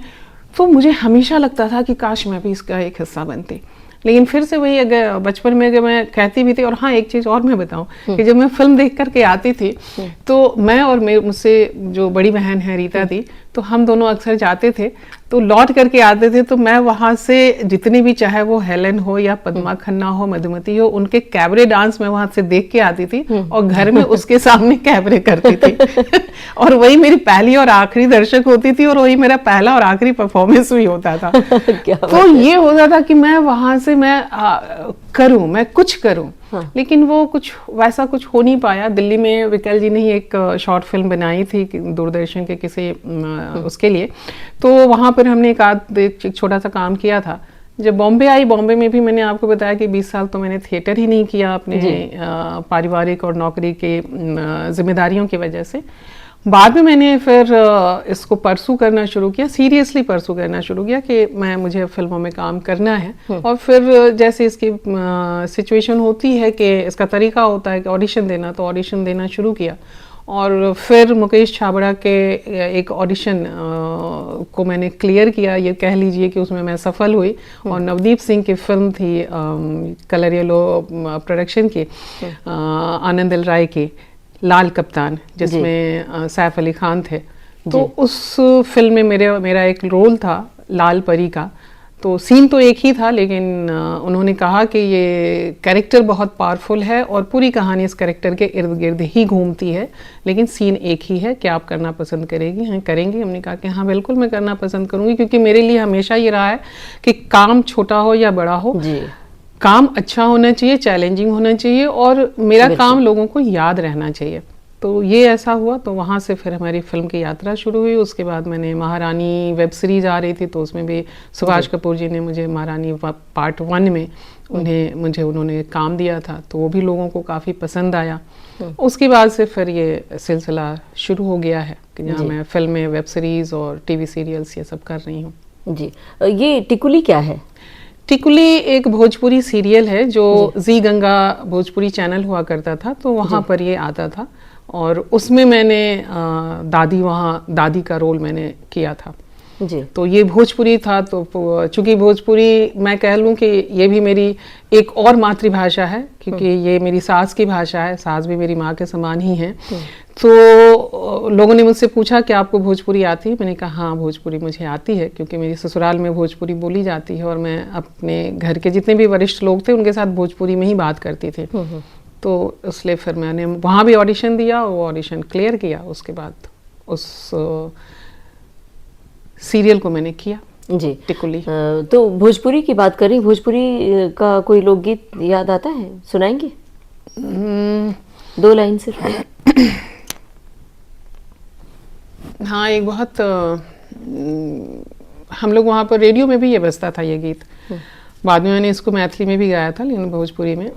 तो मुझे हमेशा लगता था कि काश मैं भी इसका एक हिस्सा बनती। लेकिन फिर से वही, अगर बचपन में अगर मैं कहती भी थी, और हाँ एक चीज़ और मैं बताऊं कि जब मैं फिल्म देख करके आती थी तो मैं और मुझसे जो बड़ी बहन है रीता थी, तो हम दोनों अक्सर जाते थे, तो लौट करके आते थे, तो मैं वहाँ से जितनी भी, चाहे वो हेलन हो या पद्मा खन्ना हो, मधुमती हो, उनके कैबरे डांस मैं वहाँ से देख के आती थी और घर में उसके सामने कैबरे करती थी और वही मेरी पहली और आखिरी दर्शक होती थी, और वही मेरा पहला और आखिरी परफॉर्मेंस भी होता था। तो ये होता था कि मैं वहाँ से मैं कुछ करूँ। हाँ। लेकिन वो कुछ वैसा कुछ हो नहीं पाया। दिल्ली में विकल जी ने ही एक शॉर्ट फिल्म बनाई थी दूरदर्शन के किसी उसके लिए, तो वहाँ पर हमने एक छोटा सा काम किया था। जब बॉम्बे आई, बॉम्बे में भी मैंने आपको बताया कि 20 साल तो मैंने थिएटर ही नहीं किया अपने पारिवारिक और नौकरी के जिम्मेदारियों की वजह से। बाद में मैंने फिर इसको परसू करना शुरू किया, सीरियसली परसू करना शुरू किया कि मुझे फिल्मों में काम करना है। और फिर जैसे इसकी सिचुएशन होती है कि इसका तरीका होता है कि ऑडिशन देना, तो ऑडिशन देना शुरू किया। और फिर मुकेश छाबड़ा के एक ऑडिशन को मैंने क्लियर किया, ये कह लीजिए कि उसमें मैं सफल हुई। और नवदीप सिंह की फिल्म थी कलर येलो प्रोडक्शन की, आनंद एल राय की लाल कप्तान, जिसमें सैफ अली खान थे। तो उस फिल्म में मेरा एक रोल था लाल परी का। तो सीन तो एक ही था, लेकिन उन्होंने कहा कि ये कैरेक्टर बहुत पावरफुल है और पूरी कहानी इस कैरेक्टर के इर्द गिर्द ही घूमती है, लेकिन सीन एक ही है, क्या आप करना पसंद करेगी? हाँ करेंगी। हमने कहा कि हाँ बिल्कुल मैं करना पसंद करूँगी, क्योंकि मेरे लिए हमेशा ये रहा है कि काम छोटा हो या बड़ा हो, काम अच्छा होना चाहिए, चैलेंजिंग होना चाहिए, और मेरा काम लोगों को याद रहना चाहिए। तो ये ऐसा हुआ। तो वहाँ से फिर हमारी फिल्म की यात्रा शुरू हुई। उसके बाद मैंने महारानी वेब सीरीज आ रही थी, तो उसमें भी सुभाष कपूर जी ने मुझे महारानी पार्ट 1 में उन्होंने काम दिया था, तो वो भी लोगों को काफ़ी पसंद आया। उसके बाद से फिर ये सिलसिला शुरू हो गया है कि जहाँ मैं फिल्में, वेब सीरीज और टीवी सीरियल्स ये सब कर रही हूँ। जी, ये टिकुली क्या है? टिकुली एक भोजपुरी सीरियल है जो जी गंगा भोजपुरी चैनल हुआ करता था, तो वहाँ पर ये आता था, और उसमें मैंने दादी का रोल मैंने किया था। जी। तो ये भोजपुरी था, तो चूंकि भोजपुरी मैं कह लूँ कि ये भी मेरी एक और मातृभाषा है, क्योंकि ये मेरी सास की भाषा है, सास भी मेरी माँ के समान ही है। तो लोगों ने मुझसे पूछा कि आपको भोजपुरी आती है? मैंने कहा हाँ भोजपुरी मुझे आती है, क्योंकि मेरी ससुराल में भोजपुरी बोली जाती है और मैं अपने घर के जितने भी वरिष्ठ लोग थे उनके साथ भोजपुरी में ही बात करती थी। तो इसलिए फिर मैंने वहाँ भी ऑडिशन दिया, वो ऑडिशन क्लियर किया, उसके बाद उस सीरियल को मैंने किया जी। टिकुली। तो भोजपुरी की बात करें, भोजपुरी का कोई लोकगीत याद आता है, सुनाएंगे? 2 लाइन सिर्फ। हाँ, एक बहुत हम लोग वहाँ पर रेडियो में भी ये बजता था ये गीत, बाद में मैंने इसको मैथिली में भी गाया था, लेकिन भोजपुरी में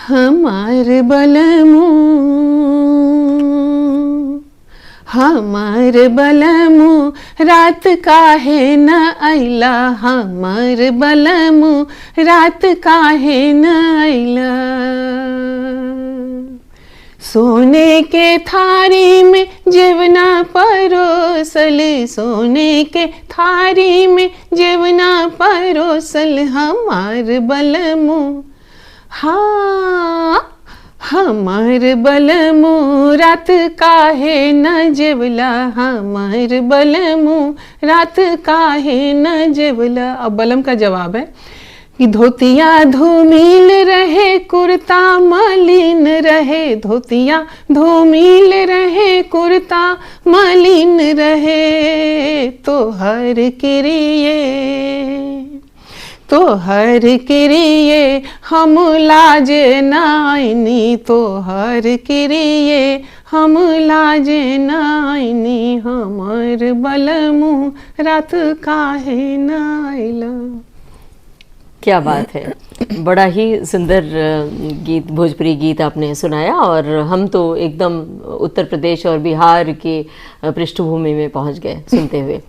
हमार बलमू हमार बलमू रात काहे न अइला, हमार बलमू रात काहे न अइला, सोने के थारी में जेवना परोसल, सोने के थारी में जेवना परोसल, हमार बलमू हाँ हमार बलमू रात काहे न जेवला, हमार बलमू रात काहे न जेवला। अब बलम का जवाब है कि धोतिया धूमिल रहे कुर्ता मलिन रहे, धोतिया धूमिल रहे कुर्ता मलिन रहे, तो हर किरिए तो हर किरिए हम लाजे नाइनी, तो हर किरिए हम लाजे नाइनी, हमार बलमू रात काहे नाइला। क्या बात है, बड़ा ही सुंदर गीत, भोजपुरी गीत आपने सुनाया, और हम तो एकदम उत्तर प्रदेश और बिहार के पृष्ठभूमि में पहुंच गए सुनते हुए,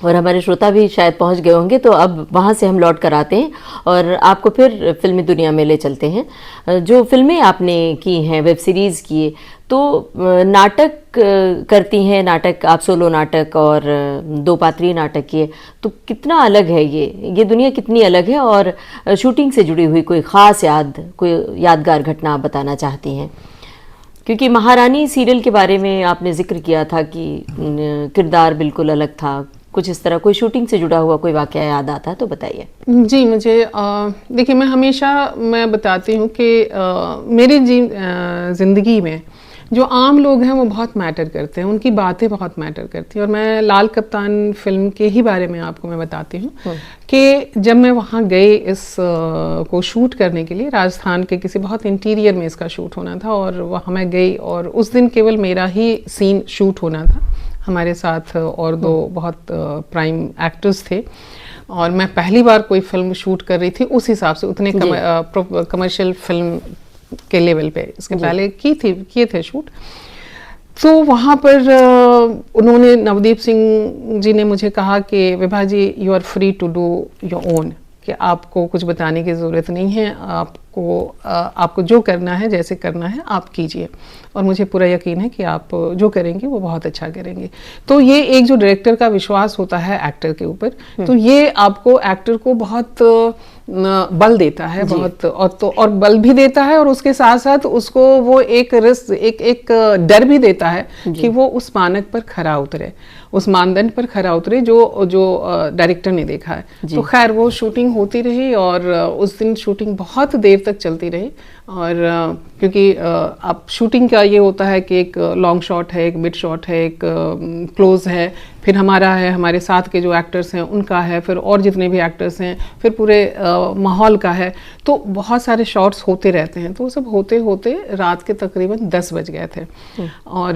और हमारे श्रोता भी शायद पहुंच गए होंगे। तो अब वहां से हम लौट कर आते हैं और आपको फिर फिल्मी दुनिया में ले चलते हैं। जो फिल्में आपने की हैं, वेब सीरीज़ की, तो नाटक करती हैं, नाटक आप सोलो नाटक और 2 पात्रीय नाटक किए, तो कितना अलग है ये दुनिया कितनी अलग है, और शूटिंग से जुड़ी हुई कोई ख़ास कोई यादगार घटना आप बताना चाहती हैं? क्योंकि महारानी सीरियल के बारे में आपने जिक्र किया था कि किरदार बिल्कुल अलग था, कुछ इस तरह कोई शूटिंग से जुड़ा हुआ कोई वाकया याद आता है तो बताइए। जी, मुझे देखिए, मैं बताती हूँ कि मेरी ज़िंदगी में जो आम लोग हैं वो बहुत मैटर करते हैं, उनकी बातें बहुत मैटर करती हैं, और मैं लाल कप्तान फिल्म के ही बारे में आपको मैं बताती हूँ कि जब मैं वहाँ गई इस को शूट करने के लिए, राजस्थान के किसी बहुत इंटीरियर में इसका शूट होना था, और वहाँ मैं गई और उस दिन केवल मेरा ही सीन शूट होना था, हमारे साथ और 2 बहुत प्राइम एक्टर्स थे, और मैं पहली बार कोई फिल्म शूट कर रही थी उस हिसाब से, उतने कमर्शियल फिल्म के लेवल पे इसके पहले किए थे शूट। तो वहाँ पर उन्होंने, नवदीप सिंह जी ने मुझे कहा कि Vibha ji, you are free to do your own, कि आपको कुछ बताने की ज़रूरत नहीं है, आपको जो करना है, जैसे करना है आप कीजिए, और मुझे पूरा यकीन है कि आप जो करेंगे वो बहुत अच्छा करेंगे। तो ये एक जो डायरेक्टर का विश्वास होता है एक्टर के ऊपर, तो ये आपको एक्टर को बहुत बल देता है, बहुत, और बल भी देता है, और उसके साथ साथ उसको वो एक रिस्क, एक डर भी देता है कि वो उस मानक पर खरा उतरे, उस मानदंड पर खरा उतरे जो डायरेक्टर ने देखा है। तो खैर वो शूटिंग होती रही, और उस दिन शूटिंग बहुत देर तक चलती रही, और क्योंकि अब शूटिंग का ये होता है कि एक लॉन्ग शॉट है, एक मिड शॉट है, एक क्लोज है, फिर हमारा है, हमारे साथ के जो एक्टर्स हैं उनका है, फिर और जितने भी एक्टर्स हैं, फिर पूरे माहौल का है, तो बहुत सारे शॉट्स होते रहते हैं। तो सब होते होते रात के तकरीबन 10 बज गए थे, और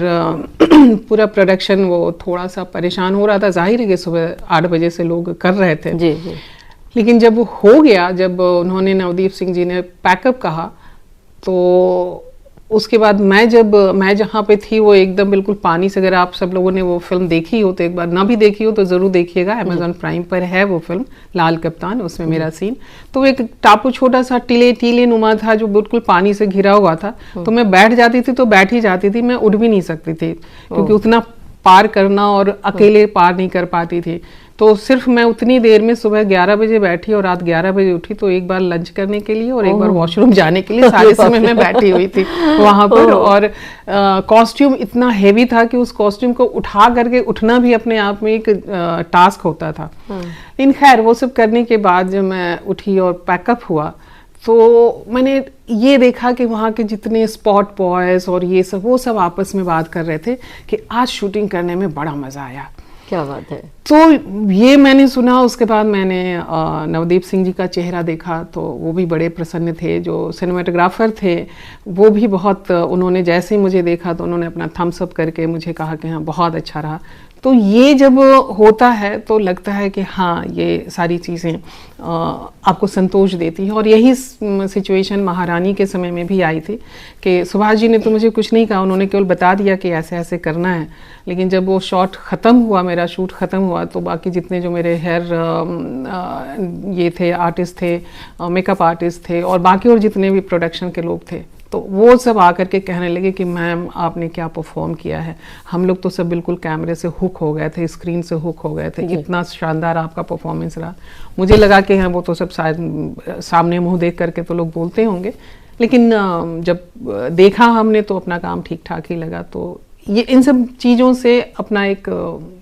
पूरा प्रोडक्शन वो थोड़ा सा परेशान हो रहा था, जाहिर है कि सुबह 8 बजे से लोग कर रहे थे। जी। लेकिन जब हो गया, जब उन्होंने, नवदीप सिंह जी ने पैकअप कहा, तो उसके बाद मैं जहाँ पे थी वो एकदम बिल्कुल पानी से, अगर आप सब लोगों ने वो फिल्म देखी हो तो एक बार, ना भी देखी हो तो ज़रूर देखिएगा, अमेज़न प्राइम पर है वो फिल्म लाल कप्तान, उसमें मेरा सीन। तो एक टापू छोटा सा टीले नुमा था जो बिल्कुल पानी से घिरा हुआ था, तो मैं बैठ जाती थी तो बैठ ही जाती थी, मैं उठ भी नहीं सकती थी, क्योंकि उतना पार करना, और अकेले पार नहीं कर पाती थी। तो सिर्फ मैं उतनी देर में सुबह 11 बजे बैठी और रात 11 बजे उठी, तो एक बार लंच करने के लिए और एक बार वॉशरूम जाने के लिए, सारे समय मैं बैठी हुई थी वहां पर। और कॉस्ट्यूम इतना हेवी था कि उस कॉस्ट्यूम को उठा करके उठना भी अपने आप में एक टास्क होता था। लेकिन खैर वो सब करने के बाद जब मैं उठी और पैकअप हुआ, तो मैंने ये देखा कि वहाँ के जितने स्पॉट बॉयज और ये सब, वो सब आपस में बात कर रहे थे कि आज शूटिंग करने में बड़ा मजा आया। क्या बात है। तो ये मैंने सुना, उसके बाद मैंने नवदीप सिंह जी का चेहरा देखा, तो वो भी बड़े प्रसन्न थे। जो सिनेमाटोग्राफर थे वो भी बहुत, उन्होंने जैसे ही मुझे देखा तो उन्होंने अपना थम्स अप करके मुझे कहा कि हाँ बहुत अच्छा रहा। तो ये जब होता है तो लगता है कि हाँ ये सारी चीज़ें आपको संतोष देती हैं। और यही सिचुएशन महारानी के समय में भी आई थी कि सुभाष जी ने तो मुझे कुछ नहीं कहा, उन्होंने केवल बता दिया कि ऐसे ऐसे करना है। लेकिन जब वो शॉट ख़त्म हुआ, मेरा शूट ख़त्म हुआ, तो बाकी जितने जो मेरे हेयर ये थे आर्टिस्ट थे, मेकअप आर्टिस्ट थे और बाकी और जितने भी प्रोडक्शन के लोग थे, तो वो सब आकर के कहने लगे कि मैम आपने क्या परफॉर्म किया है। हम लोग तो सब बिल्कुल कैमरे से हुक हो गए थे, स्क्रीन से हुक हो गए थे, इतना शानदार आपका परफॉर्मेंस रहा। मुझे लगा कि हाँ वो तो सब शायद सामने मुंह देख करके तो लोग बोलते होंगे, लेकिन जब देखा हमने तो अपना काम ठीक ठाक ही लगा। तो ये इन सब चीज़ों से अपना एक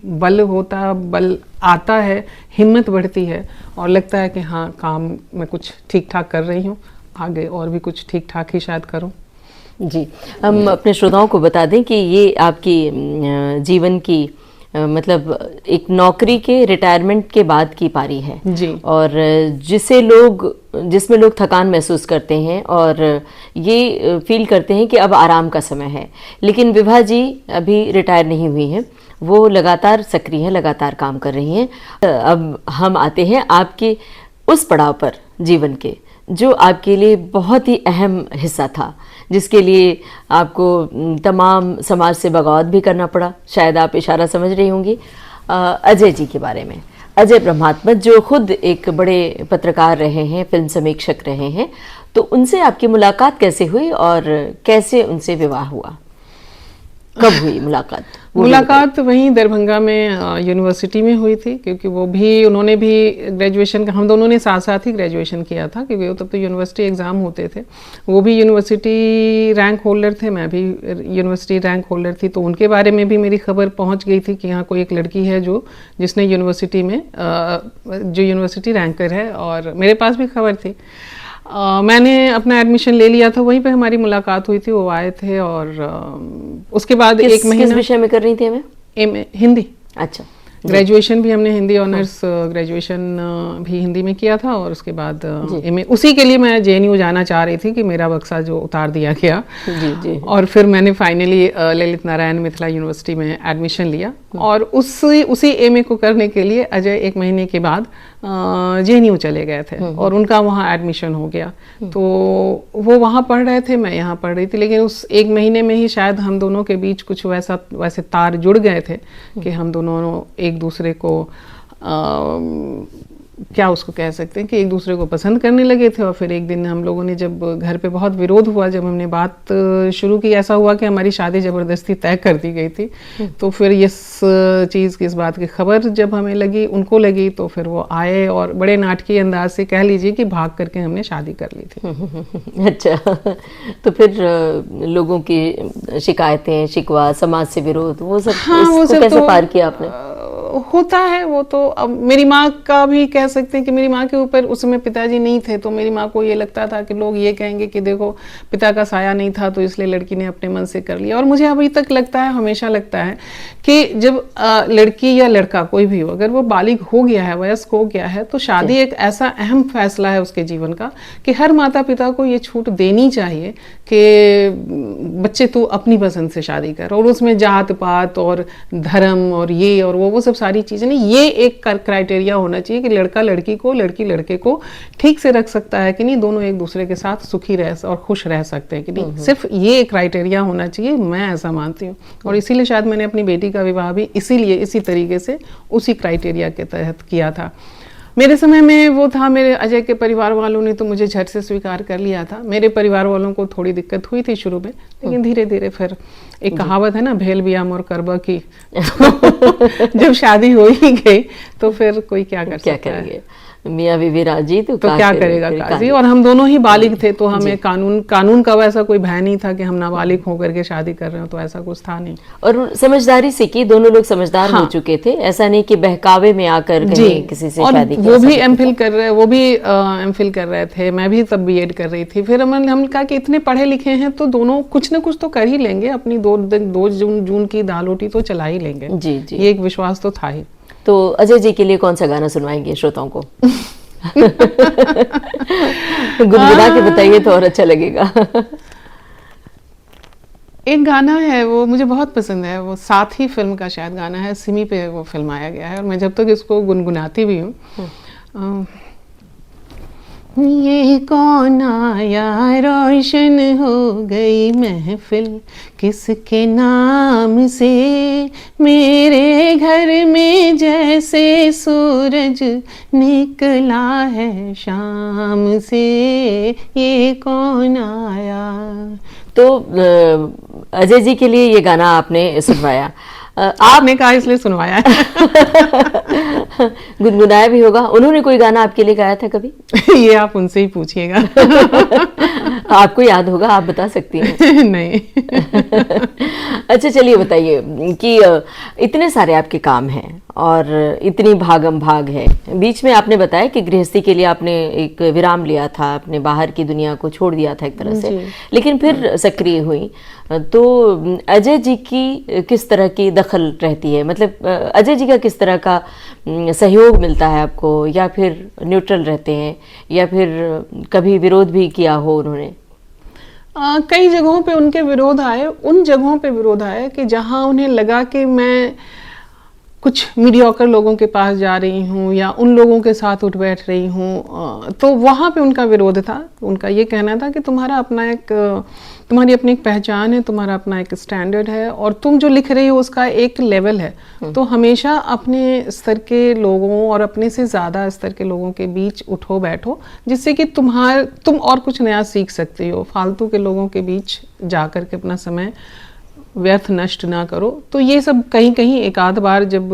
बल आता है, हिम्मत बढ़ती है और लगता है कि हाँ काम मैं कुछ ठीक ठाक कर रही हूँ, आगे और भी कुछ ठीक ठाक ही शायद करूं। जी, हम अपने श्रोताओं को बता दें कि ये आपकी जीवन की मतलब एक नौकरी के रिटायरमेंट के बाद की पारी है जी। और जिसमें लोग थकान महसूस करते हैं और ये फील करते हैं कि अब आराम का समय है। लेकिन विभा जी अभी रिटायर नहीं हुई हैं, वो लगातार सक्रिय हैं, लगातार काम कर रही हैं। अब हम आते हैं आपके उस पड़ाव पर जीवन के जो आपके लिए बहुत ही अहम हिस्सा था, जिसके लिए आपको तमाम समाज से बगावत भी करना पड़ा। शायद आप इशारा समझ रही होंगी अजय जी के बारे में। अजय ब्रह्मात्मज जो खुद एक बड़े पत्रकार रहे हैं, फिल्म समीक्षक रहे हैं, तो उनसे आपकी मुलाकात कैसे हुई और कैसे उनसे विवाह हुआ, कब हुई मुलाकात? मुलाकात वहीं दरभंगा में यूनिवर्सिटी में हुई थी, क्योंकि उन्होंने भी ग्रेजुएशन, हम दोनों ने साथ साथ ही ग्रेजुएशन किया था, क्योंकि तब तो यूनिवर्सिटी एग्ज़ाम होते थे। वो भी यूनिवर्सिटी रैंक होल्डर थे, मैं भी यूनिवर्सिटी रैंक होल्डर थी। तो उनके बारे में भी मेरी खबर पहुंच गई थी कि यहाँ कोई एक लड़की है जिसने यूनिवर्सिटी में जो यूनिवर्सिटी रैंकर है, और मेरे पास भी खबर थी। मैंने अपना एडमिशन ले लिया था, वहीं पे हमारी मुलाकात हुई थी। वो आए थे और उसके बाद एक महीना। किस विषय में कर रही थी हमें? एमए हिंदी। अच्छा। ग्रेजुएशन भी हमने हिंदी ऑनर्स ग्रेजुएशन भी हिंदी में किया था, और उसके बाद एमए। उसी के लिए मैं जेएनयू जाना चाह रही थी कि मेरा बक्सा जो उतार दिया गया। जी। और फिर मैंने फाइनली ललित नारायण मिथिला यूनिवर्सिटी में एडमिशन लिया, और उसी एमए को करने के लिए अजय एक महीने के बाद जेएनयू चले गए थे और उनका वहाँ एडमिशन हो गया। तो वो वहाँ पढ़ रहे थे, मैं यहाँ पढ़ रही थी, लेकिन उस एक महीने में ही शायद हम दोनों के बीच कुछ वैसे तार जुड़ गए थे कि हम दोनों एक दूसरे को क्या उसको कह सकते हैं कि एक दूसरे को पसंद करने लगे थे। और फिर एक दिन हम लोगों ने, जब घर पे बहुत विरोध हुआ, जब हमने बात शुरू की, ऐसा हुआ कि हमारी शादी ज़बरदस्ती तय कर दी गई थी। तो फिर इस चीज़ की, इस बात की खबर जब हमें लगी, उनको लगी, तो फिर वो आए और बड़े नाटकीय अंदाज से कह लीजिए कि भाग करके हमने शादी कर ली थी। अच्छा। तो फिर लोगों की शिकायतें, शिकवा, समाज से विरोध, वो सब, हाँ, वो सब कैसे तो पार किया आपने? होता है वो तो। अब मेरी माँ का भी कह सकते हैं कि मेरी माँ के ऊपर उस समय पिताजी नहीं थे, तो मेरी माँ को ये लगता था कि लोग ये कहेंगे कि देखो पिता का साया नहीं था तो इसलिए लड़की ने अपने मन से कर लिया। और मुझे अभी तक लगता है, हमेशा लगता है कि जब लड़की या लड़का कोई भी हो, अगर वो बालिग हो गया है, वयस्क हो गया है, तो शादी एक ऐसा अहम फैसला है उसके जीवन का कि हर माता पिता को ये छूट देनी चाहिए कि बच्चे तू अपनी पसंद से शादी कर, और उसमें जात पात और धर्म और ये और वो सब सारी चीजें नहीं। ये एक क्राइटेरिया होना चाहिए कि लड़का लड़की को, लड़की लड़के को ठीक से रख सकता है कि नहीं, दोनों एक दूसरे के साथ सुखी रह और खुश रह सकते हैं कि नहीं। सिर्फ ये क्राइटेरिया होना चाहिए, मैं ऐसा मानती हूँ। और इसीलिए शायद मैंने अपनी बेटी का विवाह भी इसी तरीके से उसी क्राइटेरिया के तहत किया था। मेरे समय में वो था, मेरे अजय के परिवार वालों ने तो मुझे झट से स्वीकार कर लिया था। मेरे परिवार वालों को थोड़ी दिक्कत हुई थी शुरू में, लेकिन धीरे धीरे फिर एक कहावत है ना, भेल बियाम और करबा की। जब शादी हो ही गई तो फिर कोई क्या कर सकता है। मियाँ बीवी राजी तो क्या करेगा काजी। और हम दोनों ही बालिग थे, तो हमें कानून का वैसा कोई भय नहीं था कि हम नाबालिग होकर के शादी कर रहे हो, तो ऐसा कुछ था नहीं। और समझदारी से की, दोनों लोग समझदार हो चुके थे, ऐसा नहीं कि बहकावे में आकर कहीं किसी से शादी की। वो भी एमफिल कर रहे, वो भी एमफिल कर रहे थे, मैं भी तब बीएड कर रही थी। फिर हमने कहा कि इतने पढ़े लिखे हैं तो दोनों कुछ ना कुछ तो कर ही लेंगे, अपनी 2 जून की दाल रोटी तो चला ही लेंगे। जी जी, ये एक विश्वास तो था ही। तो अजय जी के लिए कौन सा गाना सुनवाएंगे श्रोताओं को? गुनगुना के बताइए तो और अच्छा लगेगा। एक गाना है वो मुझे बहुत पसंद है, वो साथी फिल्म का शायद गाना है, सिमी पे वो फिल्माया गया है और मैं जब तक इसको गुनगुनाती भी हूँ। ये कौन आया रोशन हो गई महफिल, किसके नाम से मेरे घर में जैसे सूरज निकला है शाम से, ये कौन आया। तो अजय जी के लिए ये गाना आपने सुनवाया, आपने कहा इसलिए सुनवाया है। गुनगुनाया भी होगा। उन्होंने कोई गाना आपके लिए गाया था कभी? ये आप उनसे ही पूछिएगा। आपको याद होगा, आप बता सकती हैं। नहीं। अच्छा चलिए बताइए कि इतने सारे आपके काम हैं और इतनी भागम भाग है, बीच में आपने बताया कि गृहस्थी के लिए आपने एक विराम लिया था, आपने बाहर की दुनिया को छोड़ दिया था एक तरह से, लेकिन फिर सक्रिय हुई। तो अजय जी की किस तरह की दखल रहती है, मतलब अजय जी का किस तरह का सहयोग मिलता है आपको, या फिर न्यूट्रल रहते हैं, या फिर कभी विरोध भी किया हो उन्होंने? कई जगहों पे उनके विरोध आए, उन जगहों पे विरोध आए कि जहां उन्हें लगा कि मैं कुछ मीडियोकर लोगों के पास जा रही हूँ या उन लोगों के साथ उठ बैठ रही हूँ, तो वहाँ पे उनका विरोध था। उनका ये कहना था कि तुम्हारी अपनी एक पहचान है, तुम्हारा अपना एक स्टैंडर्ड है और तुम जो लिख रही हो उसका एक लेवल है, तो हमेशा अपने स्तर के लोगों और अपने से ज़्यादा स्तर के लोगों के बीच उठो बैठो, जिससे कि तुम और कुछ नया सीख सकते हो, फालतू के लोगों के बीच जा कर के अपना समय व्यर्थ नष्ट ना करो। तो ये सब कहीं कहीं एक आध बार जब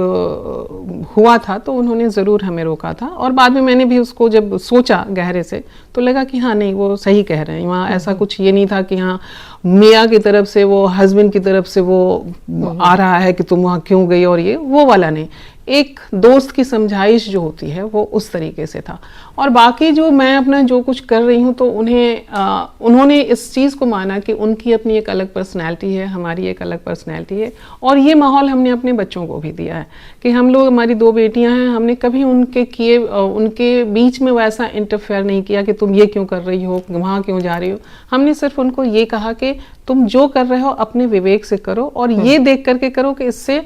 हुआ था तो उन्होंने ज़रूर हमें रोका था, और बाद में मैंने भी उसको जब सोचा गहरे से तो लगा कि हाँ नहीं, वो सही कह रहे हैं। वहाँ ऐसा कुछ ये नहीं था कि हाँ मियाँ की तरफ से, वो हस्बैंड की तरफ से वो आ रहा है कि तुम वहाँ क्यों गई, और ये वो वाला नहीं, एक दोस्त की समझाइश जो होती है वो उस तरीके से था। और बाकी जो मैं अपना जो कुछ कर रही हूँ तो उन्होंने इस चीज़ को माना कि उनकी अपनी एक अलग पर्सनैलिटी है, हमारी एक अलग पर्सनैलिटी है, और ये माहौल हमने अपने बच्चों को भी दिया है कि हम लोग, हमारी 2 बेटियां हैं, हमने कभी उनके बीच में वैसा इंटरफेयर नहीं किया कि तुम ये क्यों कर रही हो, वहाँ क्यों जा रही हो। हमने सिर्फ उनको ये कहा कि तुम जो कर रहे हो अपने विवेक से करो, और ये देख करके करो कि इससे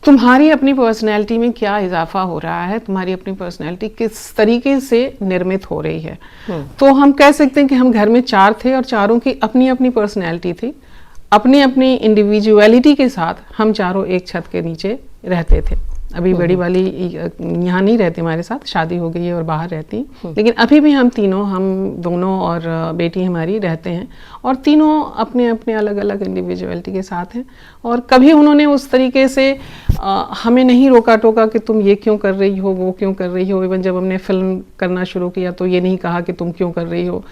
तुम्हारी अपनी पर्सनैलिटी में क्या इजाफा हो रहा है, तुम्हारी अपनी पर्सनैलिटी किस तरीके से निर्मित हो रही है। तो हम कह सकते हैं कि हम घर में 4 थे और चारों की अपनी अपनी पर्सनैलिटी थी, अपनी अपनी इंडिविजुअलिटी के साथ हम चारों एक छत के नीचे रहते थे। अभी बड़ी वाली यहाँ नहीं रहती हमारे साथ, शादी हो गई है और बाहर रहती, लेकिन अभी भी हम दोनों और बेटी हमारी रहते हैं, और तीनों अपने अपने अलग अलग इंडिविजुअलिटी के साथ हैं। और कभी उन्होंने उस तरीके से हमें नहीं रोका टोका कि तुम ये क्यों कर रही हो, वो क्यों कर रही हो। इवन जब हमने फिल्म करना शुरू किया तो ये नहीं कहा कि तुम क्यों कर रही हो,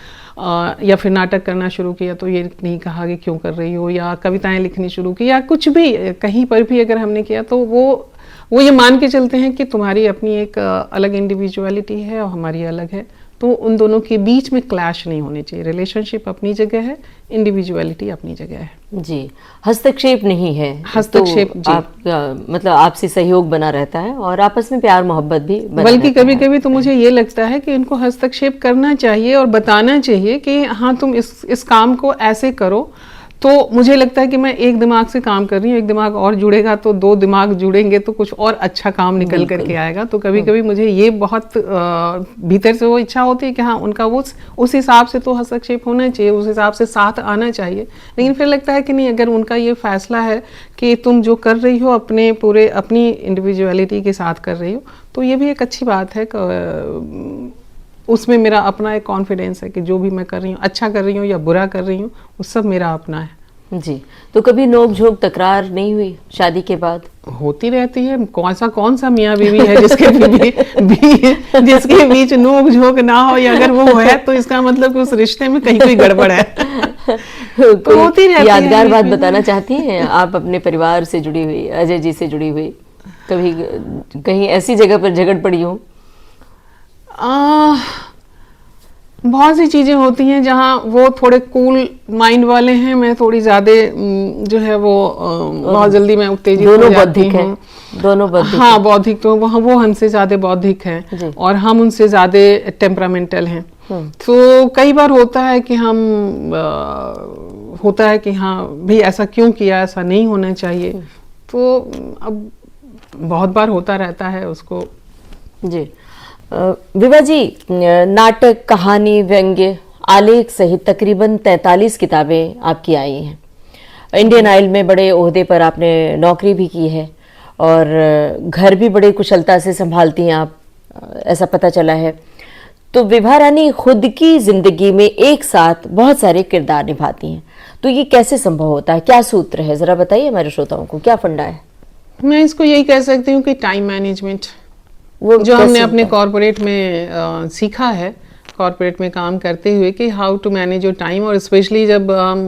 या फिर नाटक करना शुरू किया तो ये नहीं कहा कि क्यों कर रही हो, या कविताएं लिखनी शुरू की, या कुछ भी कहीं पर भी अगर हमने किया तो वो ये मान के चलते हैं कि तुम्हारी अपनी एक अलग इंडिविजुअलिटी है और हमारी अलग है, तो उन दोनों के बीच में क्लैश नहीं होने चाहिए। रिलेशनशिप अपनी जगह है, इंडिविजुअलिटी अपनी जगह है। जी, हस्तक्षेप नहीं है, हस्तक्षेप तो मतलब आपसी सहयोग बना रहता है और आपस में प्यार मोहब्बत भी बना बल्कि कभी कभी तो मुझे ये लगता है कि इनको हस्तक्षेप करना चाहिए और बताना चाहिए कि हाँ तुम इस काम को ऐसे करो। तो मुझे लगता है कि मैं एक दिमाग से काम कर रही हूँ, एक दिमाग और जुड़ेगा तो 2 दिमाग जुड़ेंगे तो कुछ और अच्छा काम निकल करके आएगा। तो कभी कभी मुझे ये बहुत भीतर से वो इच्छा होती है कि हाँ उनका वो उस हिसाब से तो हस्तक्षेप होना चाहिए, उस हिसाब से साथ आना चाहिए। लेकिन फिर लगता है कि नहीं, अगर उनका ये फैसला है कि तुम जो कर रही हो अपनी इंडिविजुअलिटी के साथ कर रही हो, तो ये भी एक अच्छी बात है। उसमें मेरा अपना एक कॉन्फिडेंस है कि जो भी मैं कर रही हूँ, अच्छा कर रही हूँ या बुरा कर रही हूँ, वो सब मेरा अपना है। जी, तो कभी नोक झोंक तकरार नहीं हुई शादी के बाद? होती रहती है। कौन सा मियाँ बीवी है जिसके बीच नोक झोंक ना हो, या अगर वो है तो इसका मतलब कि उस रिश्ते में कहीं कोई गड़बड़ है। तो होती रहती है। यादगार बात बताना चाहती हैं आप अपने परिवार से जुड़ी हुई, अजय जी से जुड़ी हुई, कभी कहीं ऐसी जगह पर झगड़ पड़ी हो? बहुत सी चीजें होती हैं जहाँ वो थोड़े कूल माइंड वाले हैं, मैं थोड़ी ज्यादा जो है वो बहुत जल्दी मैं उत्तेजित हो जाती हूँ। दोनों बौद्धिक हाँ, बौद्धिक तो वो हमसे ज्यादा बौद्धिक हैं और हम उनसे ज्यादा टेम्परामेंटल हैं। तो कई बार होता है कि हाँ भी ऐसा क्यों किया, ऐसा नहीं होना चाहिए। तो अब बहुत बार होता रहता है उसको। जी, विभा जी, नाटक, कहानी, व्यंग्य, आलेख सहित तकरीबन 43 किताबें आपकी आई हैं। इंडियन ऑयल में बड़े ओहदे पर आपने नौकरी भी की है और घर भी बड़े कुशलता से संभालती हैं आप, ऐसा पता चला है। तो विभा रानी खुद की जिंदगी में एक साथ बहुत सारे किरदार निभाती हैं, तो ये कैसे संभव होता है? क्या सूत्र है, जरा बताइए हमारे श्रोताओं को, क्या फंडा है? मैं इसको यही कह सकती हूँ कि टाइम मैनेजमेंट, वो जो हमने अपने कॉर्पोरेट में सीखा है, कॉर्पोरेट में काम करते हुए, कि how to manage your time. और स्पेशली जब हम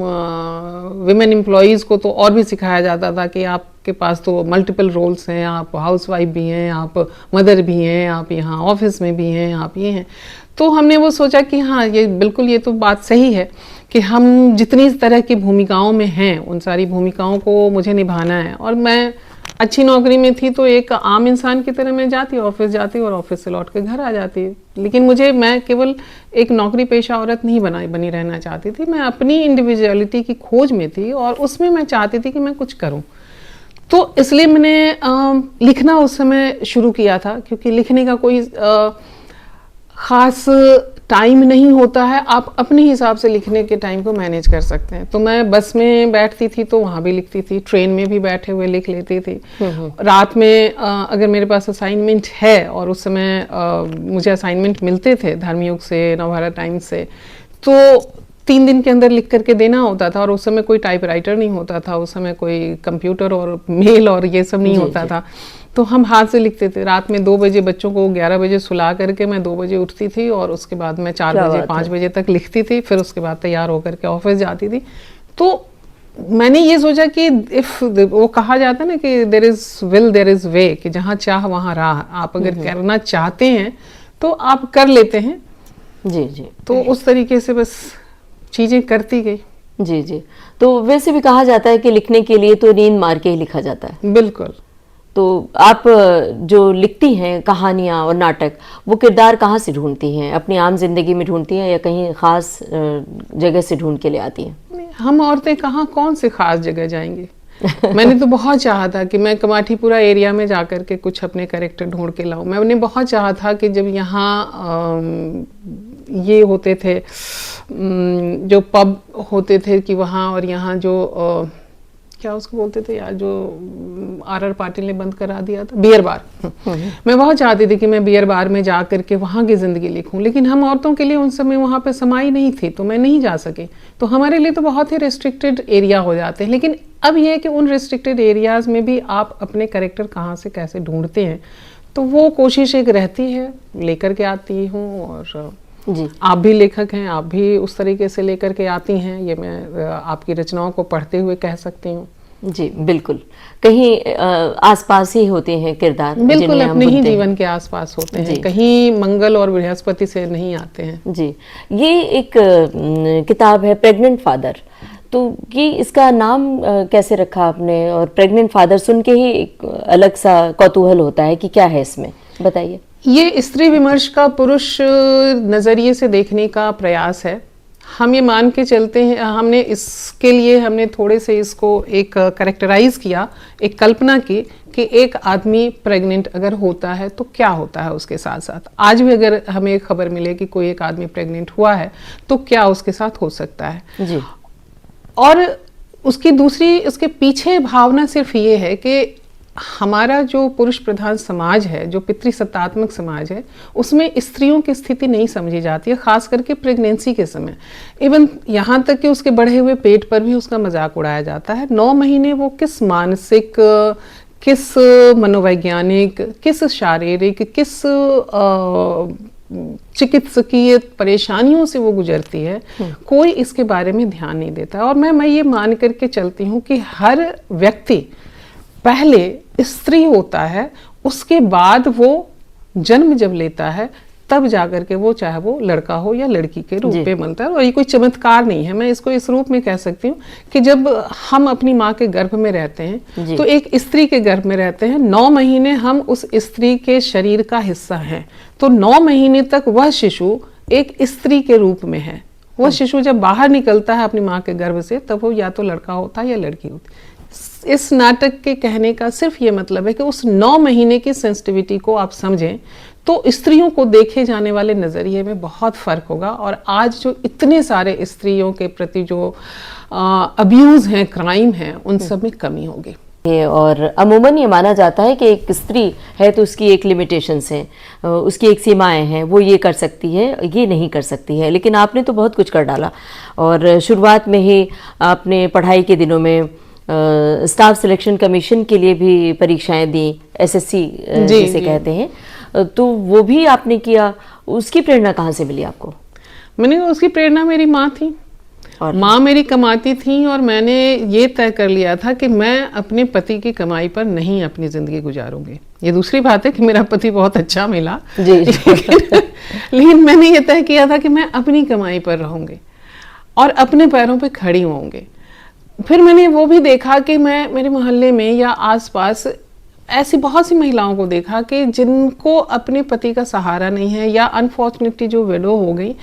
विमेन एम्प्लॉयज़ को तो और भी सिखाया जाता था कि आपके पास तो मल्टीपल रोल्स हैं, आप हाउसवाइफ भी हैं, आप मदर भी हैं, आप यहाँ ऑफिस में भी हैं, आप ये हैं। तो हमने वो सोचा कि हाँ, ये बिल्कुल, ये तो बात सही है कि हम जितनी तरह की भूमिकाओं में हैं उन सारी भूमिकाओं को मुझे निभाना है। और मैं अच्छी नौकरी में थी तो एक आम इंसान की तरह मैं जाती, ऑफिस जाती और ऑफिस से लौट के घर आ जाती। लेकिन मैं केवल एक नौकरी पेशा औरत नहीं बनी रहना चाहती थी। मैं अपनी इंडिविजुअलिटी की खोज में थी और उसमें मैं चाहती थी कि मैं कुछ करूं। तो इसलिए मैंने लिखना उस समय शुरू किया था, क्योंकि लिखने का कोई खास टाइम नहीं होता है, आप अपने हिसाब से लिखने के टाइम को मैनेज कर सकते हैं। तो मैं बस में बैठती थी तो वहाँ भी लिखती थी, ट्रेन में भी बैठे हुए लिख लेती थी। रात में अगर मेरे पास असाइनमेंट है, और उस समय मुझे असाइनमेंट मिलते थे धर्मयुग से, नवभारत टाइम्स से, तो 3 दिन के अंदर लिख करके देना होता था। और उस समय कोई टाइपराइटर नहीं होता था, उस समय कोई कंप्यूटर और मेल और ये सब नहीं होता था, तो हम हाथ से लिखते थे। रात में 2 बजे बच्चों को 11 बजे सुला करके मैं 2 बजे उठती थी और उसके बाद मैं 4 बजे 5 बजे तक लिखती थी। फिर उसके बाद तैयार होकर के ऑफिस जाती थी। तो मैंने ये सोचा कि वो कहा जाता है ना कि there is will there is way, कि जहाँ चाह वहाँ राह। आप अगर करना चाहते हैं तो आप कर लेते हैं। जी जी। तो उस तरीके से बस चीजें करती गई। जी जी। तो वैसे भी कहा जाता है कि लिखने के लिए तो नींद मार के ही लिखा जाता है। बिल्कुल। तो आप जो लिखती हैं कहानियाँ और नाटक, वो किरदार कहाँ से ढूंढती हैं? अपनी आम जिंदगी में ढूंढती हैं या कहीं खास जगह से ढूंढ के ले आती हैं? हम औरतें कहाँ कौन से खास जगह जाएंगी। मैंने तो बहुत चाहा था कि मैं कमाठीपुरा एरिया में जाकर के कुछ अपने कैरेक्टर ढूंढ के लाऊं। मैंने बहुत चाहा था कि जब यहाँ ये होते थे जो पब होते थे, कि वहाँ और यहाँ जो क्या उसको बोलते थे यार, जो आर पाटिल ने बंद करा दिया था, बियर बार। मैं बहुत चाहती थी कि मैं बियर बार में जा करके वहाँ की जिंदगी लिखूं, लेकिन हम औरतों के लिए उस समय वहाँ पे समाई नहीं थी, तो मैं नहीं जा सकी। तो हमारे लिए तो बहुत ही रेस्ट्रिक्टेड एरिया हो जाते हैं। लेकिन अब यह है कि उन रेस्ट्रिक्टेड एरियाज में भी आप अपने कैरेक्टर कहाँ से कैसे ढूंढते हैं, तो वो कोशिश एक रहती है, लेकर के आती हूँ। और जी, आप भी लेखक हैं, आप भी उस तरीके से लेकर के आती हैं, ये मैं आपकी रचनाओं को पढ़ते हुए कह सकती हूँ। जी बिल्कुल। कहीं आसपास ही होते हैं किरदार, बिल्कुल अपने ही जीवन के आसपास होते हैं, कहीं मंगल और बृहस्पति से नहीं आते हैं। जी, ये एक किताब है प्रेग्नेंट फादर, तो ये इसका नाम कैसे रखा आपने? और प्रेग्नेंट फादर सुन के ही एक अलग सा कौतूहल होता है कि क्या है इसमें, बताइए। ये स्त्री विमर्श का पुरुष नजरिए से देखने का प्रयास है। हम ये मान के चलते हैं, हमने इसके लिए हमने थोड़े से इसको एक कैरेक्टराइज किया, एक कल्पना की कि एक आदमी प्रेग्नेंट अगर होता है तो क्या होता है उसके साथ साथ। आज भी अगर हमें खबर मिले कि कोई एक आदमी प्रेग्नेंट हुआ है तो क्या उसके साथ हो सकता है। जी। और उसकी दूसरी, उसके पीछे भावना सिर्फ ये है कि हमारा जो पुरुष प्रधान समाज है, जो पितृसत्तात्मक समाज है, उसमें स्त्रियों की स्थिति नहीं समझी जाती है, खास करके प्रेगनेंसी के समय। इवन यहाँ तक कि उसके बढ़े हुए पेट पर भी उसका मजाक उड़ाया जाता है। 9 महीने वो किस मानसिक, किस मनोवैज्ञानिक, किस शारीरिक, किस चिकित्सकीय परेशानियों से वो गुजरती है, कोई इसके बारे में ध्यान नहीं देता। और मैं ये मान करके चलती हूँ कि हर व्यक्ति पहले स्त्री होता है, उसके बाद वो जन्म जब लेता है तब जाकर के वो, चाहे वो लड़का हो या लड़की के रूप में बनता है। और ये कोई चमत्कार नहीं है, मैं इसको इस रूप में कह सकती हूँ कि जब हम अपनी माँ के गर्भ में रहते हैं तो एक स्त्री के गर्भ में रहते हैं, 9 महीने हम उस स्त्री के शरीर का हिस्सा हैं, तो 9 महीने तक वह शिशु एक स्त्री के रूप में है। वह शिशु जब बाहर निकलता है अपनी माँ के गर्भ से, तब वो या तो लड़का होता है या लड़की होती। इस नाटक के कहने का सिर्फ ये मतलब है कि उस 9 महीने की सेंसिटिविटी को आप समझें तो स्त्रियों को देखे जाने वाले नजरिए में बहुत फर्क होगा। और आज जो इतने सारे स्त्रियों के प्रति जो अब्यूज हैं, क्राइम हैं, उन सब में कमी होगी। और अमूमन ये माना जाता है कि एक स्त्री है तो उसकी एक लिमिटेशंस हैं, उसकी एक सीमाएं हैं, वो ये कर सकती है, ये नहीं कर सकती है। लेकिन आपने तो बहुत कुछ कर डाला और शुरुआत में ही आपने पढ़ाई के दिनों में स्टाफ सिलेक्शन कमीशन के लिए भी परीक्षाएं दी, एसएससी जिसे कहते हैं, तो वो भी आपने किया। उसकी प्रेरणा कहाँ से मिली आपको? मैंने उसकी प्रेरणा मेरी माँ थी। माँ मेरी कमाती थी और मैंने ये तय कर लिया था कि मैं अपने पति की कमाई पर नहीं अपनी जिंदगी गुजारूंगी। ये दूसरी बात है कि मेरा पति बहुत अच्छा मिला जी। लेकिन मैंने ये तय किया था कि मैं अपनी कमाई पर रहूंगी और अपने पैरों पे खड़ी होंगी। फिर मैंने वो भी देखा कि मैं मेरे मोहल्ले में या आसपास ऐसी बहुत सी महिलाओं को देखा कि जिनको अपने पति का सहारा नहीं है, या अनफॉर्चुनेटली जो विडो हो गई,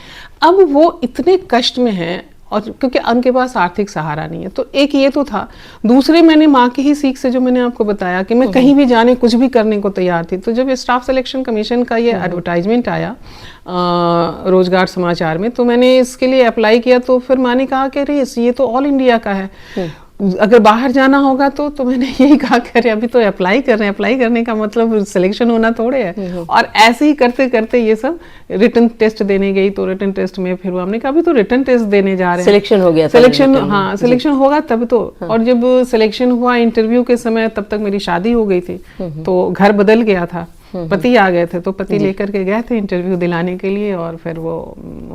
अब वो इतने कष्ट में हैं और क्योंकि उनके पास आर्थिक सहारा नहीं है। तो एक ये तो था। दूसरे, मैंने माँ की ही सीख से जो मैंने आपको बताया कि मैं कहीं भी जाने, कुछ भी करने को तैयार थी। तो जब स्टाफ सिलेक्शन कमीशन का ये एडवर्टाइजमेंट आया रोजगार समाचार में, तो मैंने इसके लिए अप्लाई किया। तो फिर माँ ने कहा कि अरे ये तो ऑल इंडिया का है, अगर बाहर जाना होगा तो मैंने यही कहा कि अरे अभी तो अप्लाई कर रहे हैं, अप्लाई करने का मतलब सिलेक्शन होना थोड़े है। और ऐसे ही करते करते ये सब रिटन टेस्ट देने गई। तो रिटन टेस्ट में फिर हमने कहा अभी तो रिटन टेस्ट देने जा रहे हैं, सिलेक्शन हो गया, सिलेक्शन, हाँ सिलेक्शन होगा तब तो। और जब सिलेक्शन हुआ इंटरव्यू के समय, तब तक मेरी शादी हो गई थी, तो घर बदल गया था, पति आ गए थे, तो पति लेकर के गए थे इंटरव्यू दिलाने के लिए और फिर वो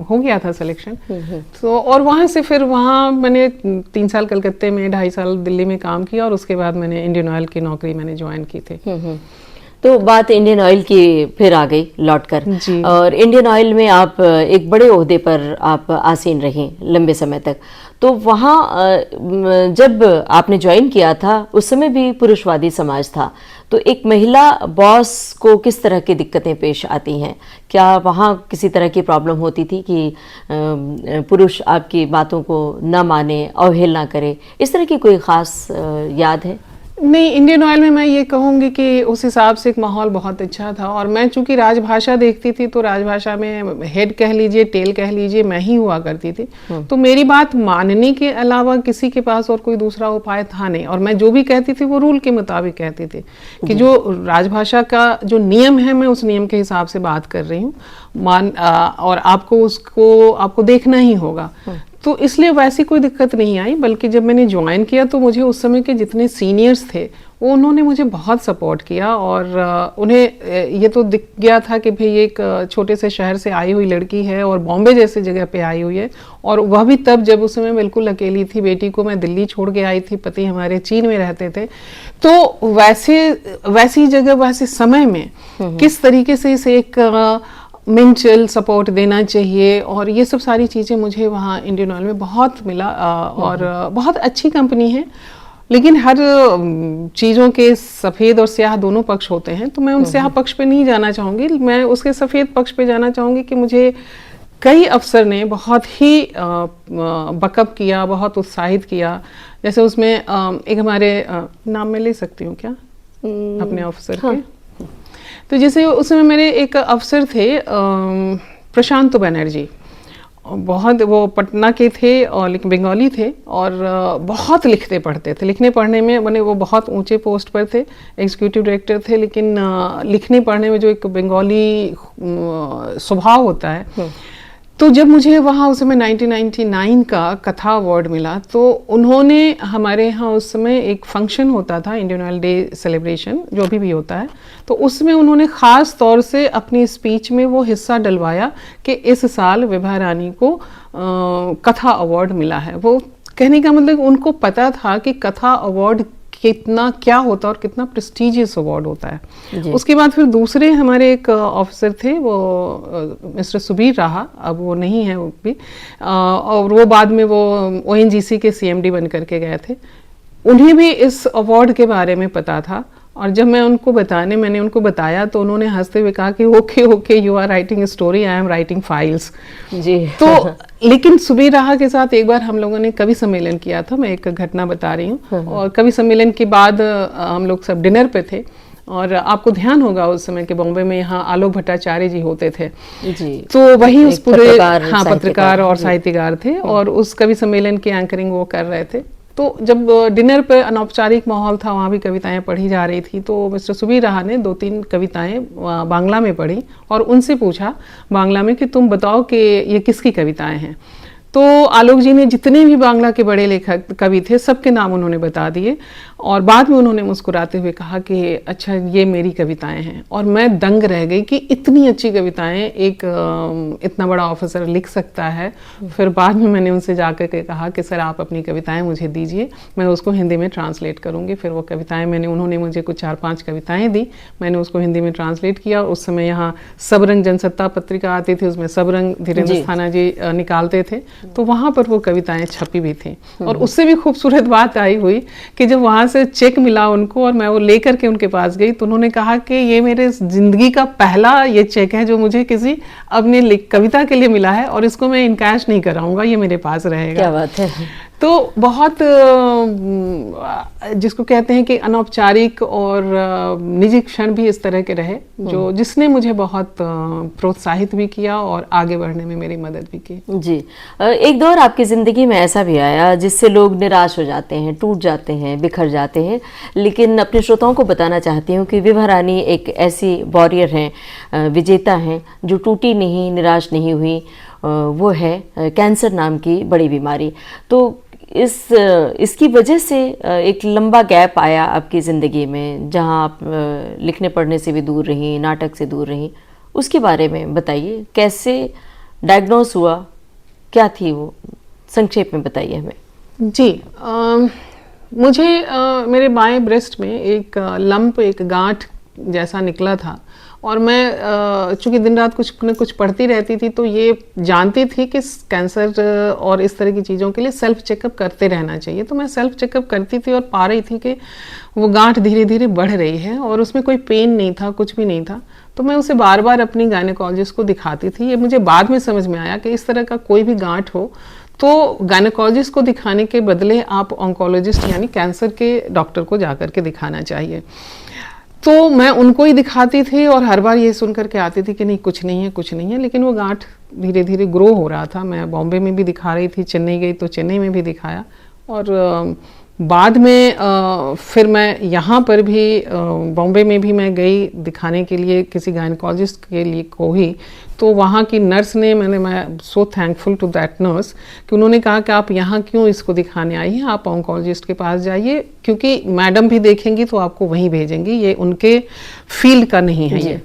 हो गया था सिलेक्शन। तो और वहां से फिर वहां मैंने 3 साल कलकत्ते में, 2.5 साल दिल्ली में काम किया और उसके बाद मैंने इंडियन ऑयल की नौकरी मैंने ज्वाइन की थी। तो बात इंडियन ऑयल की फिर आ गई लौटकर, और इंडियन ऑयल में आप एक बड़े ओहदे पर आप आसीन रही लंबे समय तक। तो वहाँ जब आपने ज्वाइन किया था उस समय भी पुरुषवादी समाज था, तो एक महिला बॉस को किस तरह की दिक्कतें पेश आती हैं? क्या वहाँ किसी तरह की प्रॉब्लम होती थी कि पुरुष आपकी बातों को न माने, अवहेलना करे, इस तरह की कोई खास याद है? नहीं, इंडियन ऑयल में मैं ये कहूँगी कि उस हिसाब से एक माहौल बहुत अच्छा था। और मैं चूंकि राजभाषा देखती थी, तो राजभाषा में हेड कह लीजिए, टेल कह लीजिए, मैं ही हुआ करती थी। तो मेरी बात मानने के अलावा किसी के पास और कोई दूसरा उपाय था नहीं। और मैं जो भी कहती थी वो रूल के मुताबिक कहती थी कि जो राजभाषा का जो नियम है, मैं उस नियम के हिसाब से बात कर रही हूँ, और आपको देखना ही होगा। तो इसलिए वैसी कोई दिक्कत नहीं आई। बल्कि जब मैंने ज्वाइन किया तो मुझे उस समय के जितने सीनियर्स थे वो उन्होंने मुझे बहुत सपोर्ट किया। और उन्हें ये तो दिख गया था कि भाई एक छोटे से शहर से आई हुई लड़की है और बॉम्बे जैसे जगह पे आई हुई है, और वह भी तब जब उस समय बिल्कुल अकेली थी। बेटी को मैं दिल्ली छोड़ के आई थी, पति हमारे चीन में रहते थे। तो वैसी जगह, वैसे समय में किस तरीके से इसे एक मेंटल सपोर्ट देना चाहिए, और ये सब सारी चीज़ें मुझे वहाँ इंडियन ऑयल में बहुत मिला। और बहुत अच्छी कंपनी है, लेकिन हर चीज़ों के सफ़ेद और स्याह दोनों पक्ष होते हैं। तो मैं उन स्याह पक्ष पे नहीं जाना चाहूँगी, मैं उसके सफ़ेद पक्ष पे जाना चाहूँगी कि मुझे कई अफसर ने बहुत ही बकअप किया, बहुत उत्साहित किया। जैसे उसमें एक हमारे नाम मैं ले सकती हूँ क्या अपने अफसर के? तो जैसे उसमें मेरे एक अफसर थे प्रशांत बनर्जी, बहुत, वो पटना के थे और लेकिन बंगाली थे और बहुत लिखते पढ़ते थे। लिखने पढ़ने में मैंने, वो बहुत ऊंचे पोस्ट पर थे, एग्जीक्यूटिव डायरेक्टर थे, लेकिन लिखने पढ़ने में जो एक बंगाली स्वभाव होता है। तो जब मुझे वहाँ उस समय 1999 का कथा अवार्ड मिला, तो उन्होंने हमारे यहाँ उस समय एक फंक्शन होता था, इंडियन ऑयल डे सेलिब्रेशन जो अभी भी होता है, तो उसमें उन्होंने ख़ास तौर से अपनी स्पीच में वो हिस्सा डलवाया कि इस साल विभा रानी को कथा अवार्ड मिला है। वो कहने का मतलब उनको पता था कि कथा अवार्ड कितना क्या होता है और कितना प्रेस्टिजियस अवार्ड होता है। उसके बाद फिर दूसरे हमारे एक ऑफिसर थे, वो मिस्टर सुबीर राहा, अब वो नहीं है वो भी, और वो बाद में वो ONGC के CMD बन करके गए थे। उन्हें भी इस अवार्ड के बारे में पता था, और जब मैंने उनको बताया तो उन्होंने हंसते हुए कहा कि okay you are writing story, I am writing files. जी। तो लेकिन सुबीर राहा के साथ एक बार हम लोगों ने कवि सम्मेलन किया था, मैं एक घटना बता रही हूँ। और कवि सम्मेलन के बाद हम लोग सब डिनर पे थे, और आपको ध्यान होगा उस समय के बॉम्बे में यहाँ आलोक भट्टाचार्य जी होते थे जी। तो वही उस पूरे पत्रकार और साहित्यकार थे, और उस कवि सम्मेलन की एंकरिंग वो कर रहे थे। तो जब डिनर पे अनौपचारिक माहौल था, वहाँ भी कविताएं पढ़ी जा रही थी, तो मिस्टर सुबीर राहा ने 2-3 कविताएं बांग्ला में पढ़ी और उनसे पूछा बांग्ला में कि तुम बताओ कि ये किसकी कविताएं हैं। तो आलोक जी ने जितने भी बांग्ला के बड़े लेखक कवि थे सबके नाम उन्होंने बता दिए, और बाद में उन्होंने मुस्कुराते हुए कहा कि अच्छा ये मेरी कविताएं हैं। और मैं दंग रह गई कि इतनी अच्छी कविताएं एक इतना बड़ा ऑफिसर लिख सकता है। फिर बाद में मैंने उनसे जाकर के कहा कि सर आप अपनी कविताएं मुझे दीजिए, मैं उसको हिंदी में ट्रांसलेट करूँगी। फिर वो कविताएँ उन्होंने मुझे कुछ 4-5 कविताएँ दी, मैंने उसको हिंदी में ट्रांसलेट किया। उस समय यहाँ सबरंग जनसत्ता पत्रिका आती थी, उसमें सबरंग धीरेन्द्र स्थाना जी निकालते थे, तो वहाँ पर वो कविताएं छपी भी थी। और उससे भी खूबसूरत बात आई हुई कि जब वहाँ से चेक मिला उनको और मैं वो लेकर के उनके पास गई, तो उन्होंने कहा कि ये मेरे जिंदगी का पहला ये चेक है जो मुझे किसी अपनी कविता के लिए मिला है, और इसको मैं इनकैश नहीं कराऊंगा, ये मेरे पास रहेगा। क्या बात है। तो बहुत जिसको कहते हैं कि अनौपचारिक और निजी क्षण भी इस तरह के रहे जो जिसने मुझे बहुत प्रोत्साहित भी किया और आगे बढ़ने में मेरी मदद भी की। जी, एक दौर आपकी ज़िंदगी में ऐसा भी आया जिससे लोग निराश हो जाते हैं, टूट जाते हैं, बिखर जाते हैं, लेकिन अपने श्रोताओं को बताना चाहती हूँ कि विभा रानी एक ऐसी वॉरियर हैं, विजेता हैं, जो टूटी नहीं, निराश नहीं हुई। वो है कैंसर नाम की बड़ी बीमारी। तो इसकी वजह से एक लंबा गैप आया आपकी ज़िंदगी में, जहां आप लिखने पढ़ने से भी दूर रहीं, नाटक से दूर रहीं। उसके बारे में बताइए, कैसे डायग्नोस हुआ, क्या थी वो, संक्षेप में बताइए हमें। जी, मुझे मेरे बाएं ब्रेस्ट में एक लंप, एक गांठ जैसा निकला था, और मैं चूँकि दिन रात कुछ न कुछ पढ़ती रहती थी, तो ये जानती थी कि कैंसर और इस तरह की चीज़ों के लिए सेल्फ चेकअप करते रहना चाहिए। तो मैं सेल्फ चेकअप करती थी और पा रही थी कि वो गांठ धीरे धीरे बढ़ रही है, और उसमें कोई पेन नहीं था, कुछ भी नहीं था। तो मैं उसे बार बार अपनी गायनेकोलॉजिस्ट को दिखाती थी। ये मुझे बाद में समझ में आया कि इस तरह का कोई भी गांठ हो तो गायनेकोलॉजिस्ट को दिखाने के बदले आप ऑन्कोलॉजिस्ट यानी कैंसर के डॉक्टर को जाकर के दिखाना चाहिए। तो मैं उनको ही दिखाती थी और हर बार ये सुन करके आती थी कि नहीं कुछ नहीं है, कुछ नहीं है, लेकिन वो गांठ धीरे धीरे ग्रो हो रहा था। मैं बॉम्बे में भी दिखा रही थी, चेन्नई गई तो चेन्नई में भी दिखाया, और बाद में फिर मैं यहाँ पर भी बॉम्बे में भी मैं गई दिखाने के लिए किसी गायनेकोलॉजिस्ट के लिए को ही। तो वहाँ की नर्स ने मैं so thankful to that nurse कि उन्होंने कहा कि आप यहाँ क्यों इसको दिखाने आई हैं, आप ऑन्कोलॉजिस्ट के पास जाइए, क्योंकि मैडम भी देखेंगी तो आपको वहीं भेजेंगी, ये उनके फील्ड का नहीं है ये।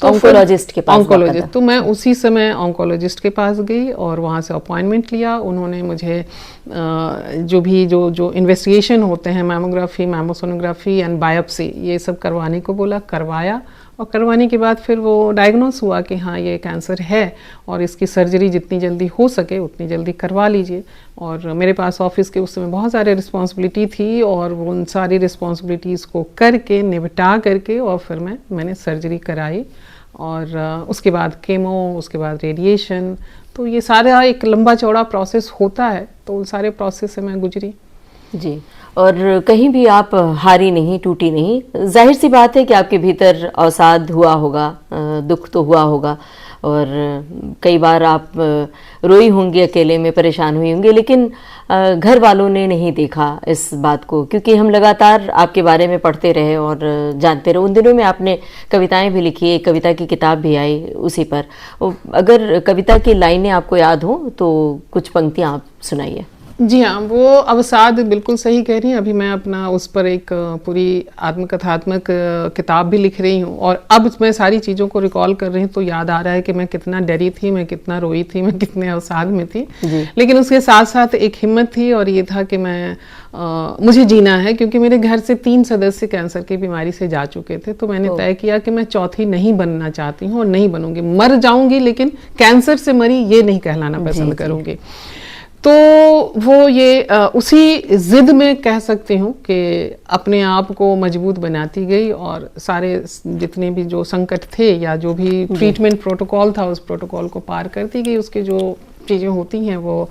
ऑन्कोलॉजिस्ट के पास, ऑन्कोलॉजिस्ट। तो मैं उसी समय ऑन्कोलॉजिस्ट के पास गई और वहाँ से अपॉइंटमेंट लिया। उन्होंने मुझे जो इन्वेस्टिगेशन होते हैं, मैमोग्राफी, मैमोसोनोग्राफी एंड बायोप्सी, ये सब करवाने को बोला, करवाया। और करवाने के बाद फिर वो डायग्नोस हुआ कि हाँ ये कैंसर है और इसकी सर्जरी जितनी जल्दी हो सके उतनी जल्दी करवा लीजिए। और मेरे पास ऑफिस के उस समय बहुत सारे रिस्पॉन्सिबिलिटी थी, और वो उन सारी रिस्पॉन्सिबिलिटीज़ को करके निपटा करके और फिर मैंने सर्जरी कराई, और उसके बाद केमो, उसके बाद रेडिएशन। तो ये सारा एक लंबा चौड़ा प्रोसेस होता है, तो उन सारे प्रोसेस से मैं गुजरी। जी, और कहीं भी आप हारी नहीं, टूटी नहीं। जाहिर सी बात है कि आपके भीतर अवसाद हुआ होगा, दुख तो हुआ होगा, और कई बार आप रोई होंगी, अकेले में परेशान हुई होंगी, लेकिन घर वालों ने नहीं देखा इस बात को, क्योंकि हम लगातार आपके बारे में पढ़ते रहे और जानते रहे। उन दिनों में आपने कविताएं भी लिखी, एक कविता की किताब भी आई उसी पर। अगर कविता की लाइनें आपको याद हो तो कुछ पंक्तियां आप सुनाइए। जी हाँ, वो अवसाद बिल्कुल सही कह रही हैं। अभी मैं अपना उस पर एक पूरी आत्मकथात्मक किताब भी लिख रही हूँ, और अब मैं सारी चीज़ों को रिकॉल कर रही हूँ तो याद आ रहा है कि मैं कितना डरी थी, मैं कितना रोई थी, मैं कितने अवसाद में थी। लेकिन उसके साथ साथ एक हिम्मत थी, और ये था कि मुझे जीना है, क्योंकि मेरे घर से 3 सदस्य कैंसर की बीमारी से जा चुके थे। तो मैंने तय किया कि मैं चौथी नहीं बनना चाहती हूँ, और नहीं बनूंगी। मर जाऊंगी लेकिन कैंसर से मरी ये नहीं कहलाना पसंद करूंगी। तो वो ये उसी जिद में कह सकती हूँ कि अपने आप को मजबूत बनाती गई, और सारे जितने भी जो संकट थे या जो भी ट्रीटमेंट प्रोटोकॉल था, उस प्रोटोकॉल को पार करती गई। उसकी जो चीज़ें होती हैं वो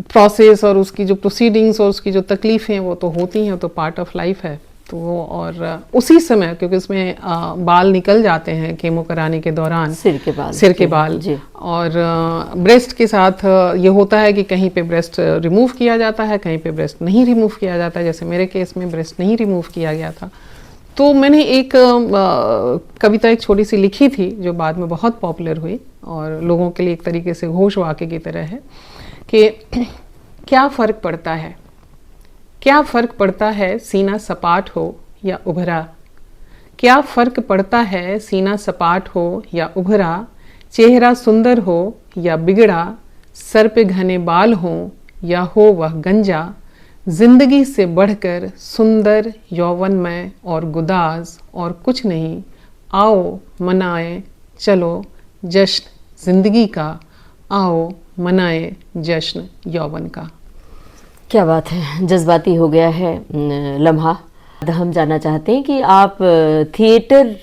प्रोसेस और उसकी जो प्रोसीडिंग्स और उसकी जो तकलीफ़ें वो तो होती हैं, तो पार्ट ऑफ लाइफ है। तो और उसी समय, क्योंकि उसमें बाल निकल जाते हैं केमो कराने के दौरान, सिर के बाल जी। और ब्रेस्ट के साथ ये होता है कि कहीं पे ब्रेस्ट रिमूव किया जाता है, कहीं पे ब्रेस्ट नहीं रिमूव किया जाता है। जैसे मेरे केस में ब्रेस्ट नहीं रिमूव किया गया था। तो मैंने एक कविता एक छोटी सी लिखी थी जो बाद में बहुत पॉपुलर हुई, और लोगों के लिए एक तरीके से घोषवाक्य की तरह है कि क्या फ़र्क पड़ता है, क्या फ़र्क पड़ता है सीना सपाट हो या उभरा, क्या फ़र्क पड़ता है सीना सपाट हो या उभरा, चेहरा सुंदर हो या बिगड़ा, सर पे घने बाल हो या हो वह गंजा, जिंदगी से बढ़कर सुंदर यौवनमय और गुदाज और कुछ नहीं, आओ मनाए चलो जश्न जिंदगी का, आओ मनाए जश्न यौवन का। क्या बात है, जज्बाती हो गया है लम्हा। हम जानना चाहते हैं कि आप थिएटर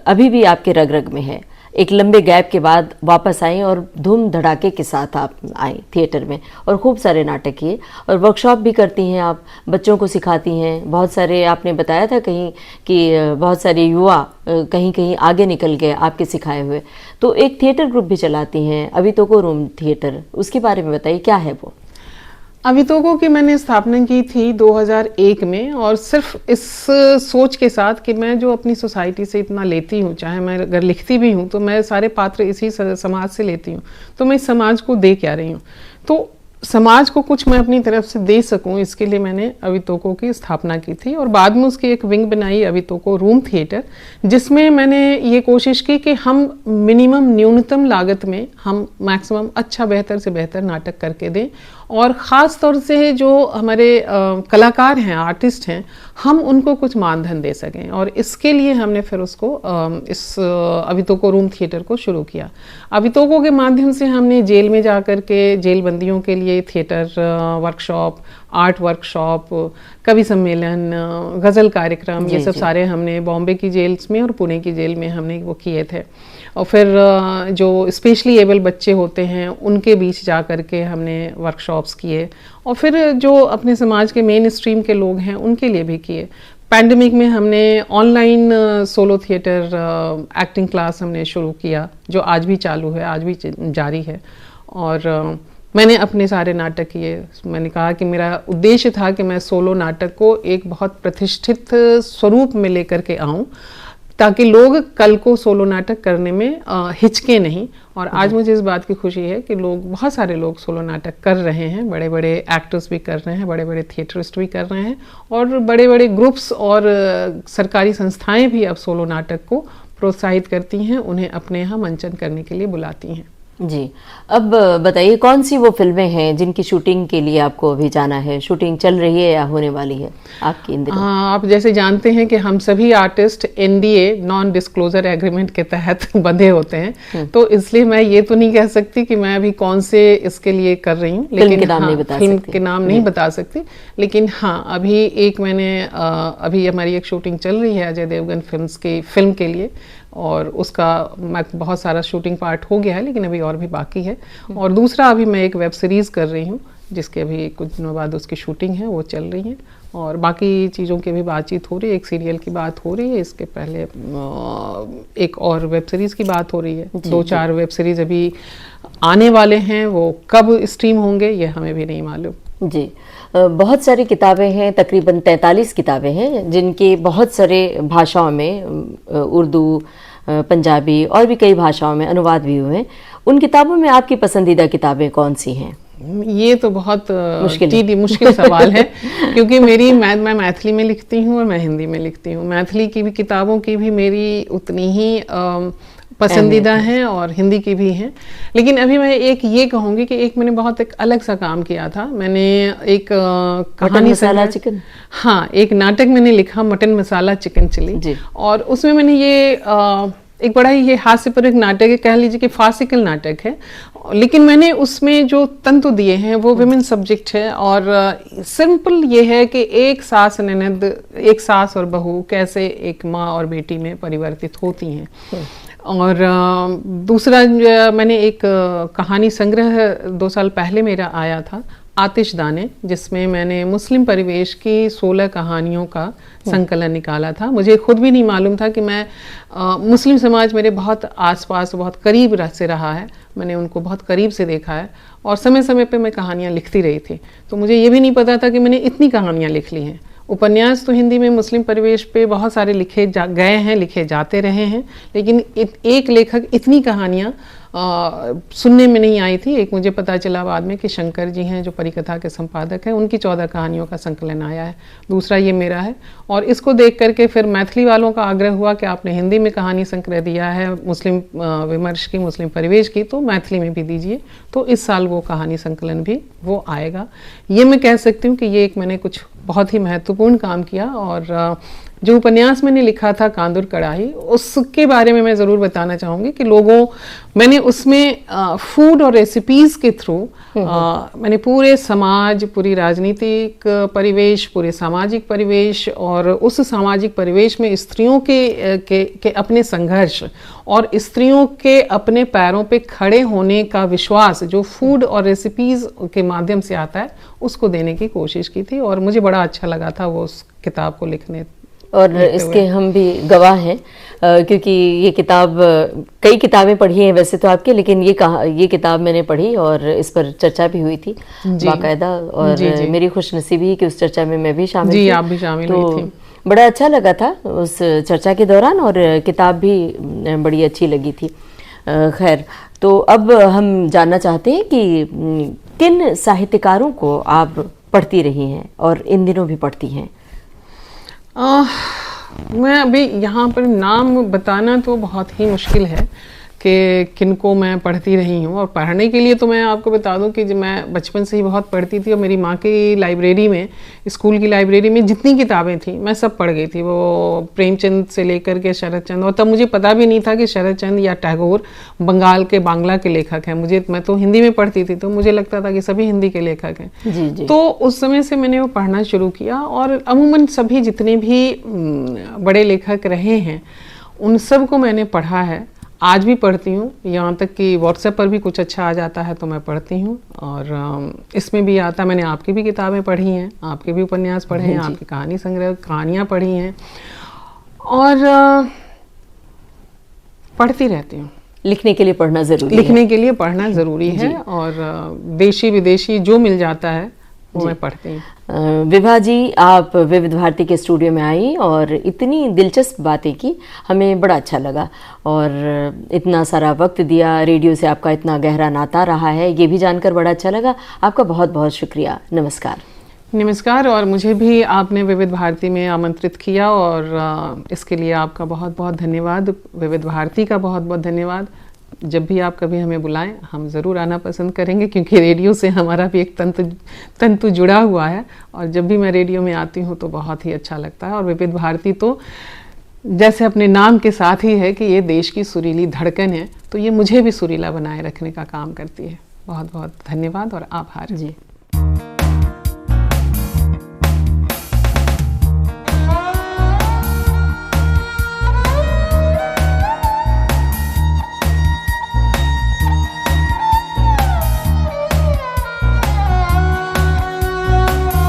अभी भी आपके रग रग में है। एक लंबे गैप के बाद वापस आए और धूम धड़ाके के साथ आप आए थिएटर में, और खूब सारे नाटक किए, और वर्कशॉप भी करती हैं आप, बच्चों को सिखाती हैं। बहुत सारे आपने बताया था कहीं कि बहुत सारे युवा कहीं कहीं आगे निकल गए आपके सिखाए हुए। तो एक थिएटर ग्रुप भी चलाती हैं, अवितोको रूम थिएटर, उसके बारे में बताइए, क्या है वो? अवितोको की मैंने स्थापना की थी 2001 में, और सिर्फ इस सोच के साथ कि मैं जो अपनी सोसाइटी से इतना लेती हूँ, चाहे मैं अगर लिखती भी हूँ तो मैं सारे पात्र इसी समाज से लेती हूँ, तो मैं इस समाज को दे क्या रही हूँ, तो समाज को कुछ मैं अपनी तरफ से दे सकूं, इसके लिए मैंने अवितोको की स्थापना की थी। और बाद में उसकी एक विंग बनाई, अवितोको रूम थिएटर, जिसमें मैंने ये कोशिश की कि हम मिनिमम न्यूनतम लागत में हम मैक्सिमम अच्छा बेहतर से बेहतर नाटक करके दें, और ख़ास तौर से जो हमारे कलाकार हैं, आर्टिस्ट हैं, हम उनको कुछ मानधन दे सकें। और इसके लिए हमने फिर उसको इस अवितोको रूम थिएटर को शुरू किया। अवितोको के माध्यम से हमने जेल में जा कर के जेल बंदियों के लिए थिएटर वर्कशॉप, आर्ट वर्कशॉप, कवि सम्मेलन, गज़ल कार्यक्रम, ये सब सारे हमने बॉम्बे की जेल्स में और पुणे की जेल में हमने वो किए थे। और फिर जो स्पेशली एबल बच्चे होते हैं उनके बीच जा कर के हमने वर्कशॉप्स किए, और फिर जो अपने समाज के मेन स्ट्रीम के लोग हैं उनके लिए भी किए। पैंडेमिक में हमने online solo theatre acting class हमने शुरू किया, जो आज भी चालू है, आज भी जारी है। और मैंने अपने सारे नाटक किए। मैंने कहा कि मेरा उद्देश्य था कि मैं सोलो नाटक को एक बहुत प्रतिष्ठित स्वरूप में लेकर के आऊं, ताकि लोग कल को सोलो नाटक करने में हिचके नहीं। और आज मुझे इस बात की खुशी है कि बहुत सारे लोग सोलो नाटक कर रहे हैं, बड़े बड़े एक्टर्स भी कर रहे हैं, बड़े बड़े थिएटरिस्ट भी कर रहे हैं, और बड़े बड़े ग्रुप्स और सरकारी संस्थाएं भी अब सोलो नाटक को प्रोत्साहित करती हैं, उन्हें अपने यहाँ मंचन करने के लिए बुलाती हैं। जी, अब बताइए कौन सी वो फिल्में हैं जिनकी शूटिंग के लिए आपको अभी जाना है? शूटिंग चल रही है या होने वाली है आपकी इन दिनों? आप जैसे जानते हैं कि हम सभी artist NDA non disclosure agreement के तहत बंधे होते हैं, तो इसलिए मैं ये तो नहीं कह सकती कि मैं अभी कौन से इसके लिए कर रही हूँ, लेकिन फिल्म के नाम नहीं बता सकती। लेकिन हाँ, अभी एक मैंने अभी हमारी एक शूटिंग चल रही है अजय देवगन फिल्म के लिए, और उसका बहुत सारा शूटिंग पार्ट हो गया है, लेकिन अभी और भी बाकी है। और दूसरा अभी मैं एक वेब सीरीज़ कर रही हूँ जिसके अभी कुछ दिनों बाद उसकी शूटिंग है, वो चल रही है, और बाकी चीज़ों की भी बातचीत हो रही है। एक सीरियल की बात हो रही है, इसके पहले एक और वेब सीरीज़ की बात हो रही है। 2-4 वेब सीरीज़ अभी आने वाले हैं, वो कब स्ट्रीम होंगे ये हमें भी नहीं मालूम। जी, बहुत सारी किताबें हैं, तकरीबन 43 किताबें हैं, जिनके बहुत सारे भाषाओं में, उर्दू, पंजाबी और भी कई भाषाओं में अनुवाद भी हुए हैं। उन किताबों में आपकी पसंदीदा किताबें कौन सी हैं? ये तो बहुत मुश्किल सवाल है क्योंकि मैं मैथिली में लिखती हूँ और मैं हिंदी में लिखती हूँ। मैथिली की भी किताबों की भी मेरी उतनी ही पसंदीदा हैं और हिंदी की भी हैं। लेकिन अभी मैं एक ये कहूँगी कि एक मैंने बहुत एक अलग सा काम किया था। मैंने एक कहानी मसाला चिकन, हाँ, एक नाटक मैंने लिखा, मटन मसाला चिकन चिली, और उसमें मैंने ये एक बड़ा ही ये हास्यपूर्ण नाटक है, कह लीजिए कि फार्सिकल नाटक है, लेकिन मैंने उसमें जो तंतु दिए हैं वो विमेन सब्जेक्ट है, और सिंपल ये है कि एक सास ननद, एक सास और बहू कैसे एक माँ और बेटी में परिवर्तित होती हैं। और दूसरा मैंने एक कहानी संग्रह 2 साल पहले मेरा आया था, आतिशदाने, जिसमें मैंने मुस्लिम परिवेश की 16 कहानियों का संकलन निकाला था। मुझे खुद भी नहीं मालूम था कि मैं मुस्लिम समाज मेरे बहुत आसपास बहुत करीब से रहा है, मैंने उनको बहुत करीब से देखा है, और समय समय पे मैं कहानियाँ लिखती रही थी। तो मुझे ये भी नहीं पता था कि मैंने इतनी कहानियाँ लिख ली हैं। उपन्यास तो हिंदी में मुस्लिम परिवेश पे बहुत सारे लिखे गए हैं, लिखे जाते रहे हैं, लेकिन एक लेखक इतनी कहानियाँ सुनने में नहीं आई थी। एक मुझे पता चला बाद में कि शंकर जी हैं जो परिकथा के संपादक हैं, उनकी 14 कहानियों का संकलन आया है। दूसरा ये मेरा है, और इसको देख करके फिर मैथिली वालों का आग्रह हुआ कि आपने हिंदी में कहानी संग्रह दिया है मुस्लिम विमर्श की, मुस्लिम परिवेश की, तो मैथिली में भी दीजिए। तो इस साल वो कहानी संकलन भी वो आएगा। ये मैं कह सकती हूँ कि ये एक मैंने कुछ बहुत ही महत्वपूर्ण काम किया। और जो उपन्यास मैंने लिखा था कांदुर कड़ाही, उसके बारे में मैं ज़रूर बताना चाहूँगी कि मैंने उसमें फूड और रेसिपीज़ के थ्रू मैंने पूरे समाज, पूरी राजनीतिक परिवेश, पूरे सामाजिक परिवेश, और उस सामाजिक परिवेश में स्त्रियों के अपने संघर्ष और स्त्रियों के अपने पैरों पे खड़े होने का विश्वास जो फूड और रेसिपीज़ के माध्यम से आता है, उसको देने की कोशिश की थी। और मुझे बड़ा अच्छा लगा था वो उस किताब को लिखने, और इसके हम भी गवाह हैं, क्योंकि ये किताब, कई किताबें पढ़ी हैं वैसे तो आपके, लेकिन ये किताब मैंने पढ़ी और इस पर चर्चा भी हुई थी बाकायदा, और मेरी खुशनसीबी है कि उस चर्चा में मैं भी शामिल थी। आप भी शामिल हुई थी। बड़ा अच्छा लगा था उस चर्चा के दौरान, और किताब भी बड़ी अच्छी लगी थी। खैर, तो अब हम जानना चाहते हैं कि किन साहित्यकारों को आप पढ़ती रही हैं और इन दिनों भी पढ़ती हैं? मैं अभी यहाँ पर नाम बताना तो बहुत ही मुश्किल है कि किनको मैं पढ़ती रही हूँ। और पढ़ने के लिए तो मैं आपको बता दूँ कि मैं बचपन से ही बहुत पढ़ती थी, और मेरी माँ की लाइब्रेरी में, स्कूल की लाइब्रेरी में जितनी किताबें थी मैं सब पढ़ गई थी, वो प्रेमचंद से लेकर के शरद चंद्र। और तब मुझे पता भी नहीं था कि शरद चंद्र या टैगोर बंगाल के, बांग्ला के लेखक हैं। मैं तो हिंदी में पढ़ती थी, तो मुझे लगता था कि सभी हिंदी के लेखक हैं। जी जी। तो उस समय से मैंने वो पढ़ना शुरू किया, और अमूमन सभी जितने भी बड़े लेखक रहे हैं उन सब को मैंने पढ़ा है, आज भी पढ़ती हूँ। यहाँ तक कि व्हाट्सएप पर भी कुछ अच्छा आ जाता है तो मैं पढ़ती हूँ। और इसमें भी आता, मैंने आपकी भी किताबें पढ़ी हैं, आपके भी उपन्यास पढ़े हैं, आपकी कहानी संग्रह, कहानियाँ पढ़ी हैं, और पढ़ती रहती हूँ। लिखने के लिए पढ़ना ज़रूरी है। लिखने के लिए पढ़ना ज़रूरी है, और देशी विदेशी जो मिल जाता है वो मैं पढ़ती हूँ। विभा जी, आप विविध भारती के स्टूडियो में आई और इतनी दिलचस्प बातें की, हमें बड़ा अच्छा लगा, और इतना सारा वक्त दिया। रेडियो से आपका इतना गहरा नाता रहा है, ये भी जानकर बड़ा अच्छा लगा। आपका बहुत बहुत शुक्रिया। नमस्कार। नमस्कार। और मुझे भी आपने विविध भारती में आमंत्रित किया, और इसके लिए आपका बहुत बहुत धन्यवाद। विविध भारती का बहुत बहुत धन्यवाद। जब भी आप कभी हमें बुलाएं, हम ज़रूर आना पसंद करेंगे, क्योंकि रेडियो से हमारा भी एक तंतु जुड़ा हुआ है, और जब भी मैं रेडियो में आती हूँ तो बहुत ही अच्छा लगता है। और विविध भारती तो जैसे अपने नाम के साथ ही है कि ये देश की सुरीली धड़कन है, तो ये मुझे भी सुरीला बनाए रखने का काम करती है। बहुत बहुत धन्यवाद और आभार। जी।